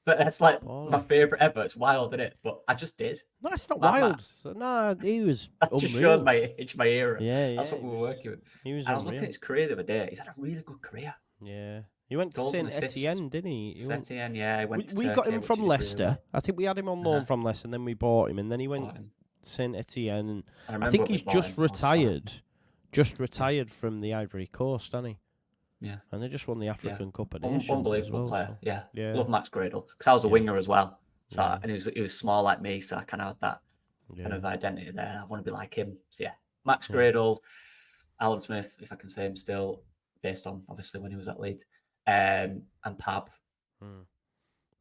But it's like my favourite ever. It's wild, isn't it? But I just did. No, it's not wild. No, he was that just shows my age, my era. Yeah, That's what we were working with. I was looking at his career the other day. He's had a really good career. Yeah. He went to Saint Etienne, didn't he? Saint Etienne, yeah. We got him from Leicester. Really I think we had him on loan from Leicester, and then we bought him, and then he went to Saint Etienne. And I think he's just retired. Just retired from the Ivory Coast, hasn't he? Yeah. And they just won the African Cup of Nations. Unbelievable player. So. Yeah. Love Max Gradle. Because I was a winger as well. So and he was small like me, so I kind of had that kind of identity there. I want to be like him. So Max Gradle, Alan Smith, if I can say him still, based on obviously when he was at Leeds, and Pab.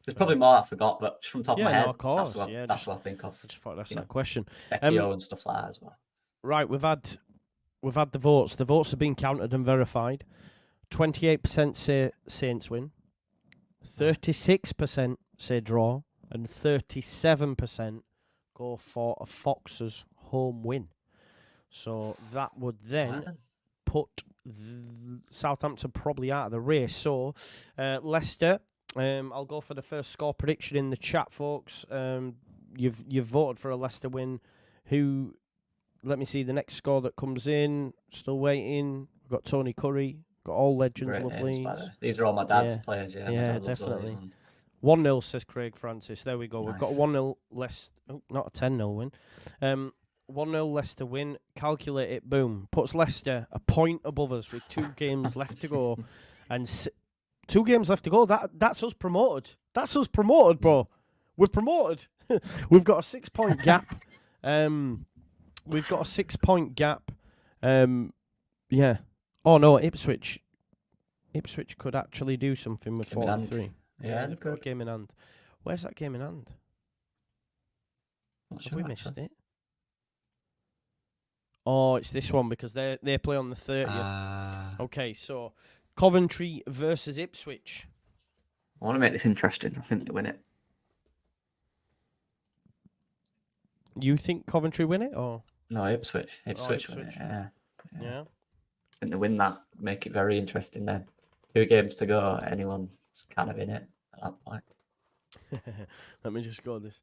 There's probably more I forgot, but just from top of my head, of course, that's what I think of. I just thought that's that question. and stuff like that as well. Right, we've had the votes. The votes have been counted and verified. 28% say Saints win, 36% say draw, and 37% go for a Foxes home win. So that would then put Southampton probably out of the race. So Leicester, I'll go for the first score prediction in the chat, folks. You've voted for a Leicester win. Let me see the next score that comes in. Still waiting. We've got Tony Curry. Got all legends, lovely. These are all my dad's players, Yeah, definitely. 1-0 says Craig Francis. There we go. Nice. We've got a 1-0 Leicester. Oh, not a 10-0 win. 1-0 Leicester win. Calculate it. Boom. Puts Leicester a point above us with 2 games left to go, and 2 games left to go. That's us promoted. That's us promoted, bro. We're promoted. We've got a 6-point gap. We've got a 6-point gap. Yeah. Oh no, Ipswich could actually do something with 43. Yeah, they've got a game in hand. Where's that game in hand? Have we missed it? Oh, it's this one because they play on the 30th. Okay, so Coventry versus Ipswich. I want to make this interesting. I think they win it. You think Coventry win it, or no? Ipswich win it. Yeah. I think they win that, make it very interesting then. 2 games to go, anyone's kind of in it at that point. Let me just go this.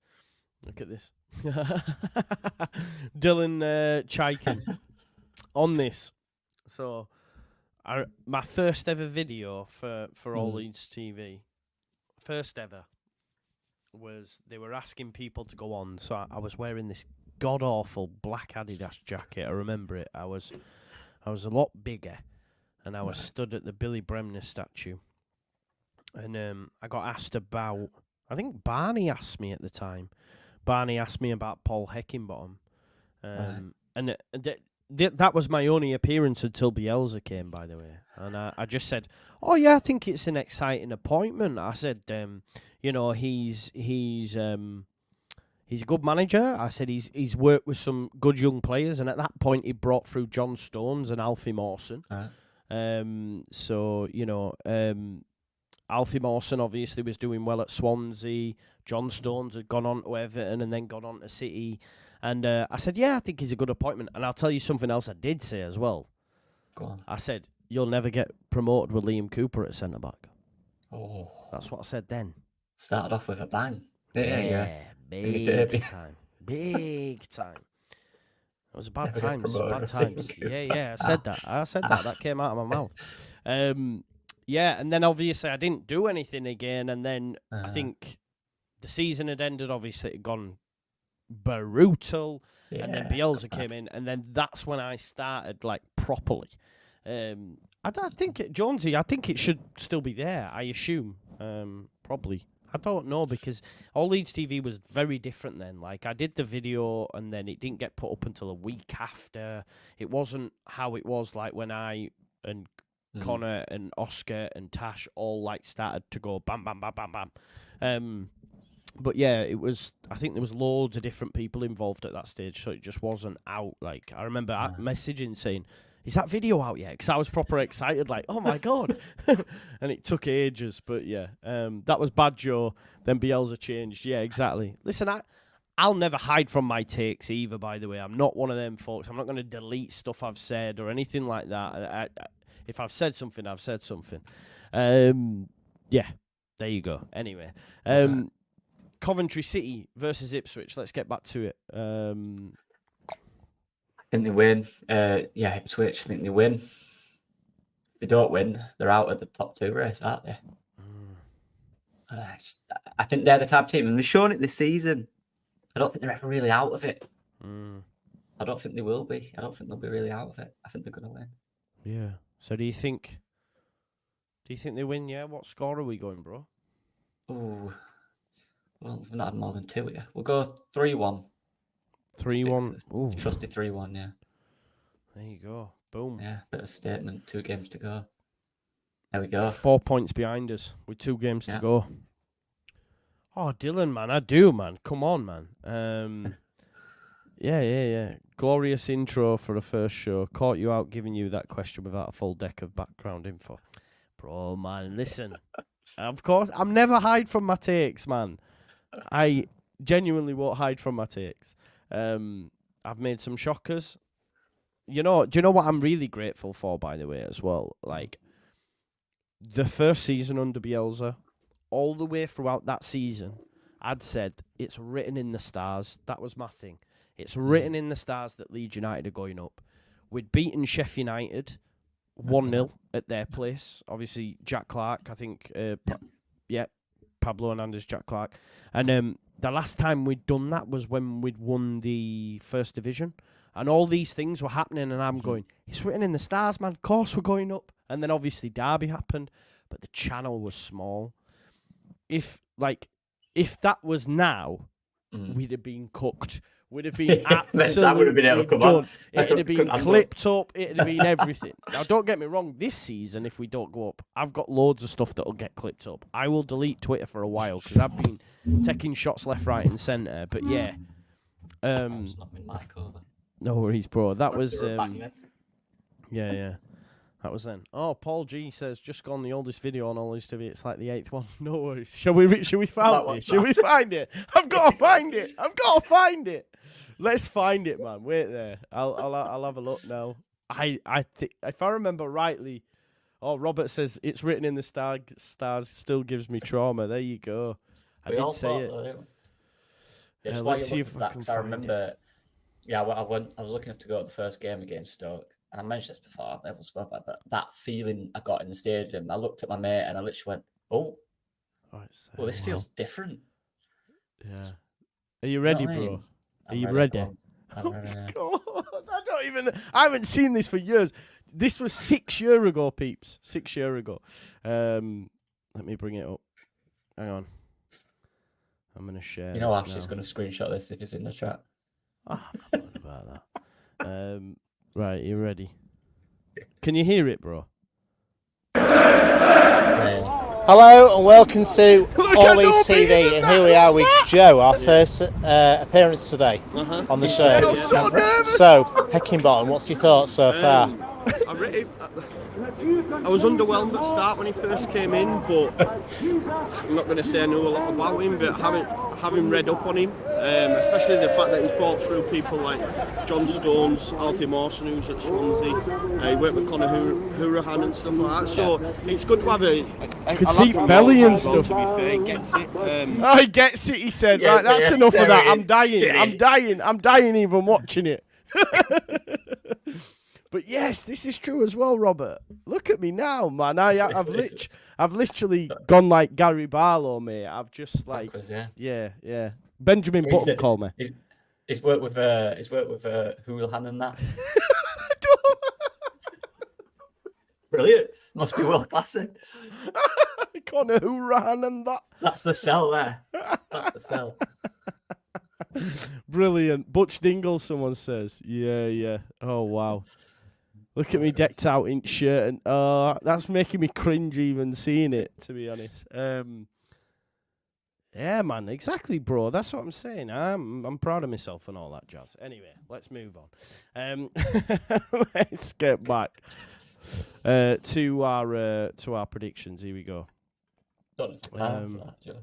Look at this. Dylan Chaikin on this. So, my first ever video for All Leeds TV, first ever, was they were asking people to go on. So I was wearing this god-awful black Adidas jacket. I remember it. I was a lot bigger, and I was stood at the Billy Bremner statue. And I got asked about, I think Barney asked me at the time. Barney asked me about Paul Heckingbottom. And that was my only appearance until Bielsa came, by the way. And I just said, oh yeah, I think it's an exciting appointment. I said, he's a good manager. I said he's worked with some good young players, and at that point he brought through John Stones and Alfie Mawson. Alfie Mawson obviously was doing well at Swansea. John Stones had gone on to Everton and then gone on to City. And I said, yeah, I think he's a good appointment. And I'll tell you something else I did say as well. Go on. I said, you'll never get promoted with Liam Cooper at centre-back. Oh. That's what I said then. Started off with a bang. Yeah, big time. Big time. It was bad times. Bad times. Yeah, I said that. That came out of my mouth. Yeah, and then obviously I didn't do anything again. And then I think the season had ended. Obviously, it had gone brutal. Yeah, and then Bielsa came in. And then that's when I started, like, properly. I think Jonesy, I think it should still be there, I assume. Probably. I don't know, because All Leeds TV was very different then. Like, I did the video and then it didn't get put up until a week after. It wasn't how it was like when I and Connor and Oscar and Tash all like started to go bam, bam, bam, bam, bam. But yeah, it was, I think there was loads of different people involved at that stage, so it just wasn't out. Like, I remember messaging saying, is that video out yet? Because I was proper excited, like, oh my God. And it took ages, but yeah. That was bad, Joe. Then Bielsa changed. Yeah, exactly. Listen, I'll never hide from my takes either, by the way. I'm not one of them folks. I'm not going to delete stuff I've said or anything like that. If I've said something, I've said something. Yeah, there you go. Anyway. Coventry City versus Ipswich. Let's get back to it. I think they win. Yeah, Ipswich, I think they win. If they don't win, they're out of the top 2 race, aren't they? And I think they're the type of team, and they've shown it this season. I don't think they're ever really out of it. I don't think they will be. I don't think they'll be really out of it. I think they're going to win. Yeah. So do you think they win, yeah? What score are we going, bro? Oh, well, we've not had more than 2 here. We'll go 3-1. 3-1. Trusty 3-1, yeah. There you go. Boom. Yeah, bit of a statement. 2 games to go. There we go. 4 points behind us with 2 games to go. Oh, Dylan, man. I do, man. Come on, man. Yeah. Glorious intro for a first show. Caught you out giving you that question without a full deck of background info. Bro, man, listen. Of course, I'm never hide from my takes, man. I genuinely won't hide from my takes. I've made some shockers. Do you know what I'm really grateful for, by the way, as well? Like, the first season under Bielsa, all the way throughout that season, I'd said, it's written in the stars. That was my thing. It's written in the stars that Leeds United are going up. We'd beaten Sheffield United 1-0 at their place. Obviously, Jack Clark, I think, Pablo Hernandez, Jack Clark. And the last time we'd done that was when we'd won the First Division. And all these things were happening, and I'm going, it's written in the stars, man. Of course we're going up. And then obviously Derby happened, but the channel was small. If that was now, we'd have been cooked. We'd have been absolutely done. It'd have been clipped up. It'd have been everything. Now, don't get me wrong. This season, if we don't go up, I've got loads of stuff that'll get clipped up. I will delete Twitter for a while because I've been taking shots left, right, and centre. But yeah, no worries, bro. That was yeah. That was then. Oh, Paul G says, just gone the oldest video on All Leeds TV. It's like the 8th one. No worries. Shall we find it? Shall we find it? I've got to find it. Let's find it, man. Wait there. I'll have a look now. I think, if I remember rightly, Robert says it's written in the stars. Still gives me trauma. There you go. I did say it. Let's see if I can find it. Yeah, I was lucky enough to go to the first game against Stoke. And I mentioned this before, I never spoke about it, but that feeling I got in the stadium, I looked at my mate and I literally went, well, this feels different. Yeah. Are you ready, bro? Are you ready? God, I haven't seen this for years. This was 6 years ago, peeps. 6 years ago. Let me bring it up. Hang on. I'm going to share. You know, Ashley's going to screenshot this if it's in the chat. I'm not worried about that. Right, you ready? Can you hear it, bro? Hello and welcome to All Leeds TV, and here we are with Joe, our first appearance today on the show. I'm so nervous. So, Heckingbottom, what's your thoughts so far? I was underwhelmed at the start when he first came in, but I'm not going to say I knew a lot about him, but having read up on him, especially the fact that he's brought through people like John Stones, Alfie Mawson, who's at Swansea, he worked with Conor Hourihane and stuff like that, so it's good to have a could see belly and stuff. To be fair, he gets it. He gets it, he said. Right, that's enough of that. I'm dying even watching it. But yes, this is true as well, Robert. Look at me now, man. I've literally gone like Gary Barlow, mate. I've just like, yeah. Benjamin Button called me. He's worked with Hourihane and that. Brilliant. Must be world class. Conor Hourihane and that. That's the cell there. That's the cell. Brilliant. Butch Dingle, someone says. Yeah. Oh, wow. Look at me decked out in shirt. And that's making me cringe even seeing it, to be honest. Yeah, man. Exactly, bro. That's what I'm saying. I'm proud of myself and all that jazz. Anyway, let's move on. Let's get back to our predictions. Here we go. Don't know if I can for that, Joe.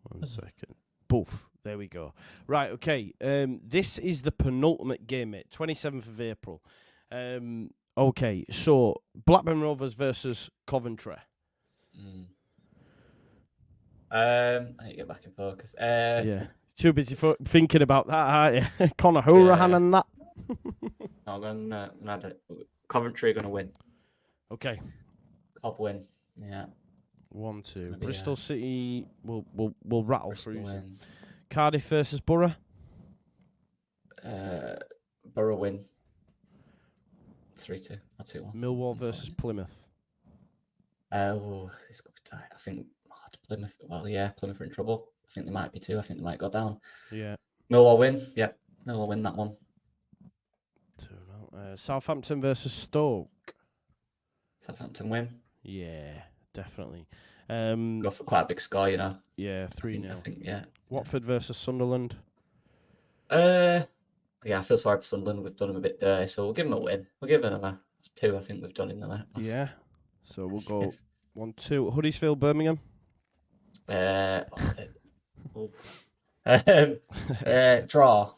1 second. Poof. There we go. Right, okay. This is the penultimate game, mate. 27th of April. Okay, so Blackburn Rovers versus Coventry. I need to get back in focus. Yeah. Too busy thinking about that, aren't you? Conor Hourihane and that. I'm gonna add it. Coventry are gonna win. Okay. Cov win. Yeah. 1-2. Bristol City will rattle Bristol through. win. Cardiff versus Borough. Borough win. 3-2 or 2-1. Millwall versus Plymouth. This could be tight. I think Plymouth. Well, yeah, Plymouth are in trouble. I think they might be too. I think they might go down. Yeah. Millwall win. Yeah, Millwall win that one. 2-0. Southampton versus Stoke. Southampton win. Yeah, definitely. Go for quite a big score, you know. Yeah, 3-0. I think yeah. Watford versus Sunderland. Yeah, I feel sorry for Sunderland. We've done them a bit dirty, so we'll give them a win. We'll give them a. That's 2. I think we've done in the last. Yeah. So we'll go 1-2. Huddersfield, Birmingham. Draw.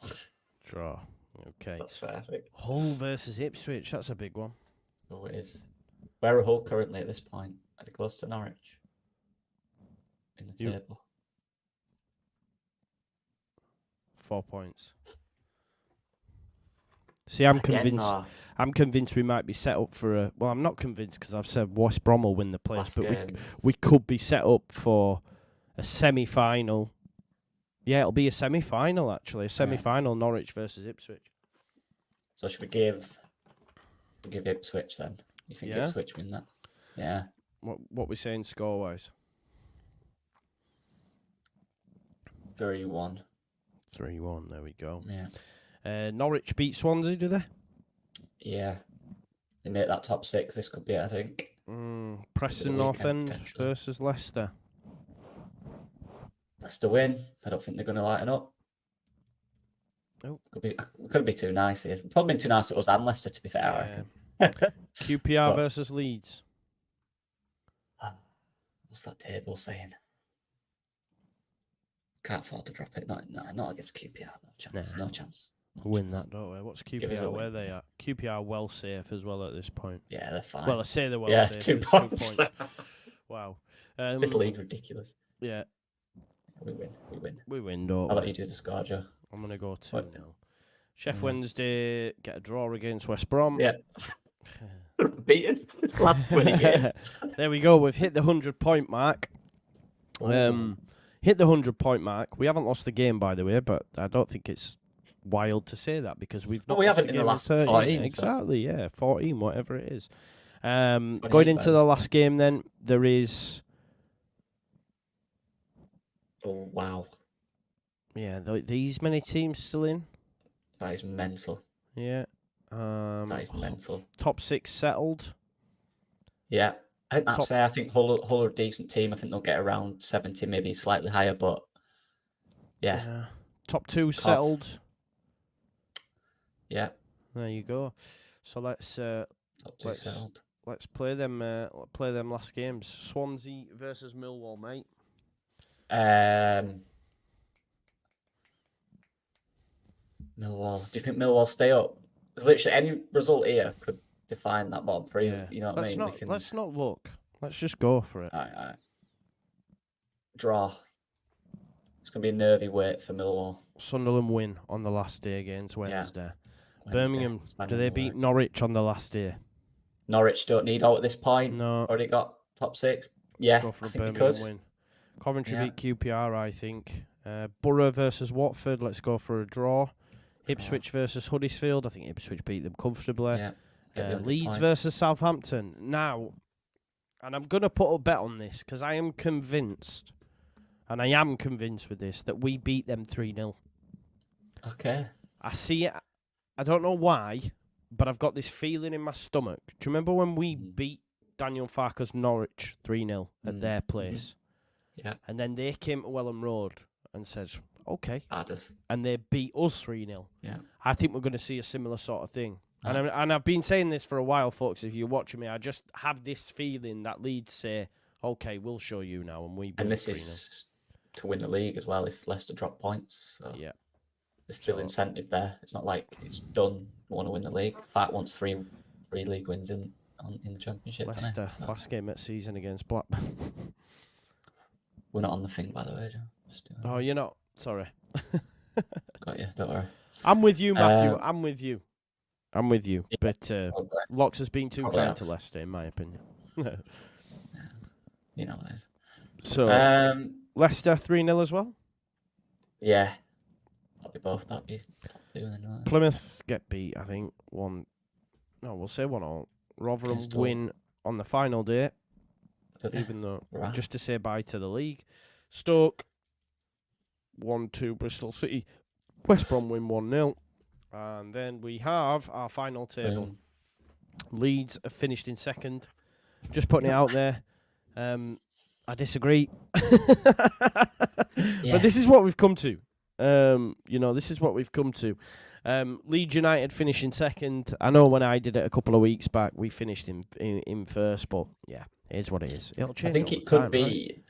Draw. Okay. That's fair, I think. Hull versus Ipswich. That's a big one. Oh, it is. Where are Hull currently at this point? Are they close to Norwich? In the table. 4 points. See, I'm convinced. I'm convinced we might be set up for a. Well, I'm not convinced because I've said West Brom will win the place, but we could be set up for a semi-final. Yeah, it'll be a semi-final actually. A semi-final, Norwich versus Ipswich. So should we give Ipswich then? You think Ipswich win that? Yeah. What we saying score wise? 3-1. 3-1. There we go. Yeah. Norwich beat Swansea, do they? Yeah. They make that top 6. This could be it, I think. Preston North End versus Leicester. Leicester win. I don't think they're going to lighten up. Nope. Could be too nice here. It's probably been too nice to us and Leicester, to be fair, I reckon. QPR versus Leeds. What's that table saying? Can't afford to drop it. Not against QPR. No chance. No chance. Win that, don't we? What's QPR? Where are they at? QPR well safe as well at this point. Yeah, they're fine. Well, I say they're well safe. 2 points. 2 points. Wow. This league's ridiculous. Yeah. We win, don't I'll let you do the score, Joe. I'm going to go 2-0. Chef Wednesday, get a draw against West Brom. Yeah. Beaten. Last winning game. There we go. We've hit the 100-point mark. Hit the 100-point mark. We haven't lost the game, by the way, but I don't think it's wild to say that because we've not. We haven't in the last 14. Exactly, yeah, 14, whatever it is. Going into the last game, then there is. Oh wow! Yeah, these many teams still in. That is mental. Yeah. That is mental. Top 6 settled. Yeah. I think that's fair. I think Hull are a decent team. I think they'll get around 70, maybe slightly higher, but yeah. Top 2 settled. Yeah. There you go. So let's Top two let's settled. let's play them last games. Swansea versus Millwall, mate. Millwall. Do you think Millwall stay up? Because literally any result here could define that bottom three. Yeah. You know what I mean? Let's not look. Let's just go for it. All right. Draw. It's going to be a nervy wait for Millwall. Sunderland win on the last day against Wednesday. Birmingham, do they beat Norwich on the last day? Norwich don't need out at this point. No. Already got top 6. Yeah, Let's go for I a think we Birmingham could. win. Coventry beat QPR, I think. Borough versus Watford, let's go for a draw. Ipswich versus Huddersfield, I think Ipswich beat them comfortably. Yeah. Leeds versus Southampton. Now, and I'm going to put a bet on this because I am convinced, and I am convinced with this, that we beat them 3-0. Okay. I see it. I don't know why, but I've got this feeling in my stomach. Do you remember when we beat Daniel Farke's Norwich 3-0 at their place? Yeah. And then they came to Welham Road and said, okay. Adders. And they beat us 3-0. Yeah. I think we're going to see a similar sort of thing. And I've been saying this for a while, folks. If you're watching me, I just have this feeling that Leeds say, okay, we'll show you now. And this is to win the league as well if Leicester drop points. So yeah. There's still incentive there. It's not like it's done. We want to win the league. Farke wants three league wins in the Championship. Leicester, last game at season against Blackburn. We're not on the thing, by the way, Joe. Oh, you're not? Sorry. Got you. Don't worry. I'm with you, Matthew. I'm with you. Yeah, but Locks has been too Probably kind have. to Leicester, in my opinion. You know what it is. So, Leicester 3-0 as well? Yeah. That'll be both. That'll be top 2 then, right? Plymouth get beat, I think. We'll say 1-1. Rotherham win on the final day, even though, just to say bye to the league. Stoke 1-2 Bristol City. West Brom win 1-0. And then we have our final table. Boom. Leeds have finished in second. Just putting it out there. I disagree. But this is what we've come to. This is what we've come to. Leeds United finished in second. I know when I did it a couple of weeks back, we finished in first, but yeah, here's what it is. It'll change. I think it could be. Right?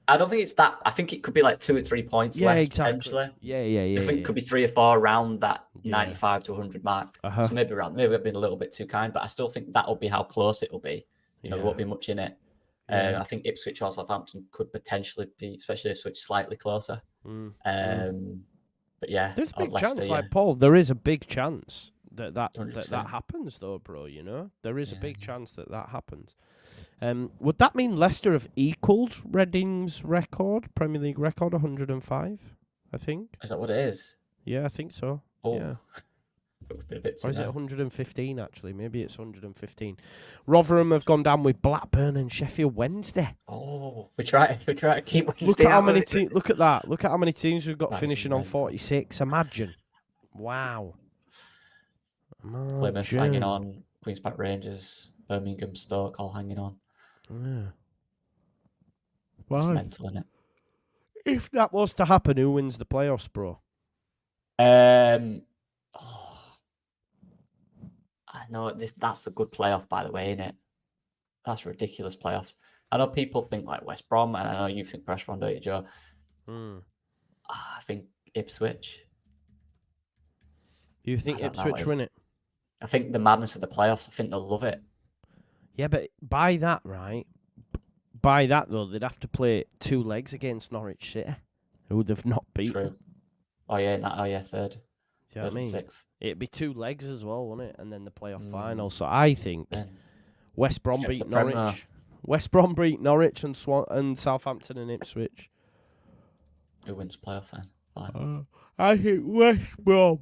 I don't think it's that. I think it could be like 2 or 3 points less potentially. Yeah. I think it could be 3 or 4 around that 95 to 100 mark. So maybe we've been a little bit too kind, but I still think that'll be how close it will be. There won't be much in it. I think Ipswich or Southampton could potentially be, especially Ipswich, slightly closer. But yeah, there's a big Leicester, chance, like Paul. There is a big chance that 100%. happens, though, bro. There is a big chance that happens. Would that mean Leicester have equalled Reading's record, Premier League record, 105? I think. Is that what it is? Yeah, I think so. Oh. Yeah. It would be a bit too Or is it low. 115, actually? Maybe it's 115. Rotherham have gone down with Blackburn and Sheffield Wednesday. Oh, we try to keep Wednesday. Look at how out many of it. teams. Look at that. Look at how many teams we've got That's finishing on mental. 46. Imagine. Wow. Plymouth hanging on. Queen's Park Rangers, Birmingham, Stoke, all hanging on. Yeah. It's Wow. mental, isn't it? If that was to happen, who wins the playoffs, bro? I know that's a good playoff, by the way, isn't it? That's ridiculous playoffs. I know people think like West Brom, and I know you think West Brom, don't you, Joe? I think Ipswich. You think I don't know, Ipswich win it? I think the madness of the playoffs, I think they'll love it. Yeah, but by that, right? By that, though, they'd have to play 2 legs against Norwich City, who they've not beaten. True. Oh, yeah, third. Do you know what I mean? 6th. It'd be 2 legs as well, wouldn't it? And then the playoff final. So I think Then West Brom gets beat the Prem now. Norwich. West Brom beat Norwich and Southampton and Ipswich. Who wins playoff then? Fine. I think West Brom.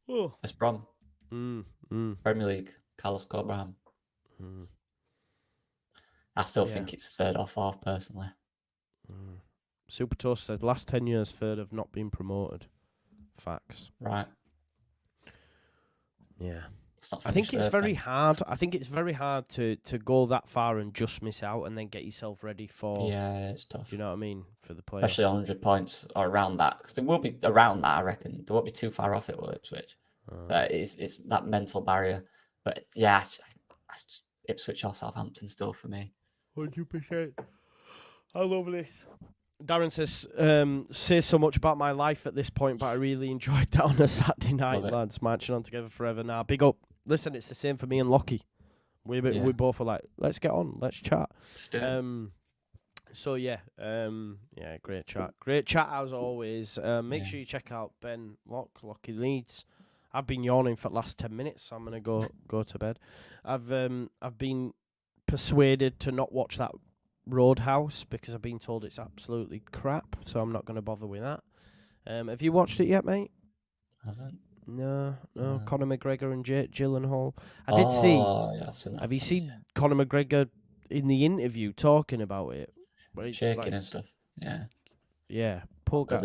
Oh. West Brom. Premier League. Carlos Cobraham. I still think it's third or fourth, personally. Super Toast says last 10 years, third have not been promoted. Facts. Right. Yeah. It's not I think finished it's third very then. hard. I think it's very hard to go that far and just miss out and then get yourself ready for. Yeah, it's tough. You know what I mean? For the playoffs. Especially 100 points or around that, because they will be around that. I reckon they won't be too far off it, will Ipswich? It's that mental barrier. But yeah, it's Ipswich or Southampton still for me. 100%. I love this. Darren says so much about my life at this point, but I really enjoyed that on a Saturday night, lads. Marching on together forever now. Big up. Listen, it's the same for me and Lockie. We both were like, let's get on, let's chat. So yeah, great chat as always. Make sure you check out Ben Lockie Leeds. I've been yawning for the last 10 minutes, so I'm gonna go to bed. I've been persuaded to not watch that Roadhouse because I've been told it's absolutely crap, so I'm not gonna bother with that. Have you watched it yet, mate? I haven't. No. Conor McGregor and Jake Gyllenhaal. I did see. Yeah, I've seen that. Have you seen Conor McGregor in the interview talking about it? Shaking and stuff. Yeah. Poor guy.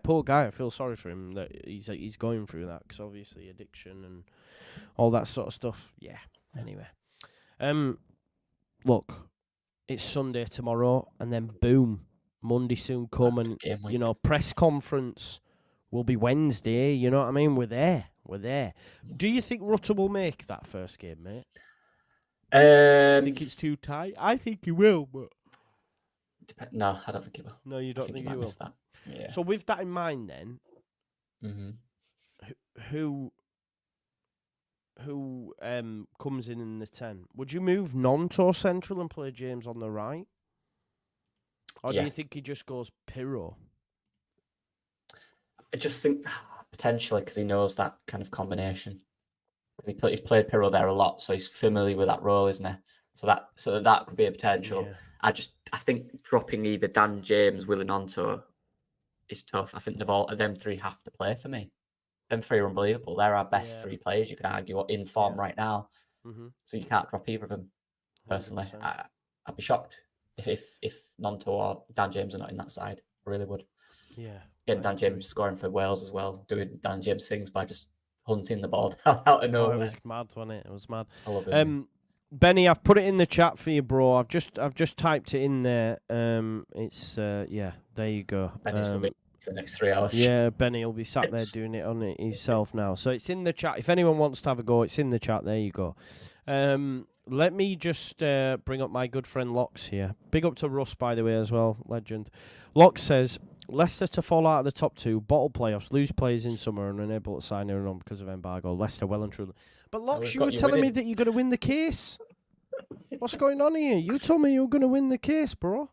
Poor guy. I feel sorry for him that he's going through that because obviously addiction and all that sort of stuff. Yeah. Anyway, look, it's Sunday tomorrow, and then boom, Monday soon come, and press conference will be Wednesday. You know what I mean? We're there. Do you think Rutter will make that first game, mate? I think it's too tight. I think he will, but no, I don't think he will. No, you don't think he will. That. Yeah. So with that in mind, then, who comes in the 10? Would you move Nonto central and play James on the right, or do you think he just goes Pirro? I just think potentially because he knows that kind of combination. Because he's played Pirro there a lot, so he's familiar with that role, isn't he? So that could be a potential. Yeah. I think dropping either Dan James, Willie Nonto is tough. I think them three have to play for me. Them three are unbelievable. They're our best three players, you could argue, in form right now. So you can't drop either of them. Personally, I'd be shocked if Nonto or Dan James are not in that side. I really would. Yeah. Getting Dan James scoring for Wales as well, doing Dan James things by just hunting the ball out of nowhere. It was mad, wasn't it? It was mad. I love it. Benny, I've put it in the chat for you, bro. I've just typed it in there. It's there you go. Benny's gonna be for the next 3 hours. Yeah, Benny will be sat there doing it on it himself now. So it's in the chat. If anyone wants to have a go, it's in the chat. There you go. Let me just bring up my good friend Locks here. Big up to Russ, by the way, as well. Legend. Locks says, Leicester to fall out of the top two, bottle playoffs, lose players in summer and unable to sign anyone on because of embargo. Leicester well and truly. But Locks, you were telling me that you're going to win the case. What's going on here? You told me you were going to win the case, bro.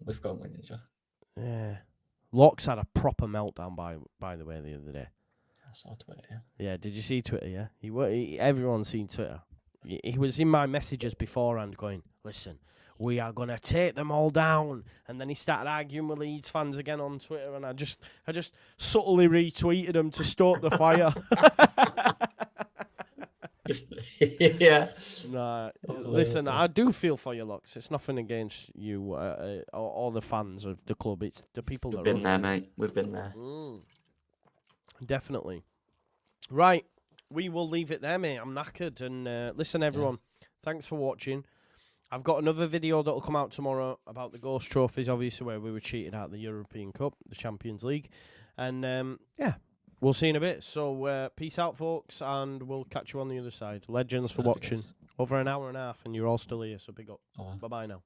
We've got winning, Joe. Yeah. Locks had a proper meltdown, by the way, the other day. I saw Twitter, yeah. Yeah, did you see Twitter, yeah? Everyone's seen Twitter. He was in my messages beforehand going, listen, we are going to take them all down. And then he started arguing with Leeds fans again on Twitter, and I just subtly retweeted him to stoke the fire. Yeah. Nah, listen, I do feel for you, Lux. It's nothing against you or the fans of the club. It's the people that We've been there, mate. We've been there. Definitely. Right. We will leave it there, mate. I'm knackered. And listen, everyone, thanks for watching. I've got another video that will come out tomorrow about the Ghost Trophies, obviously, where we were cheated out the European Cup, the Champions League. And, we'll see in a bit. So, peace out, folks, and we'll catch you on the other side. Legends for watching. Over an hour and a half, and you're all still here, so big up. Bye-bye now.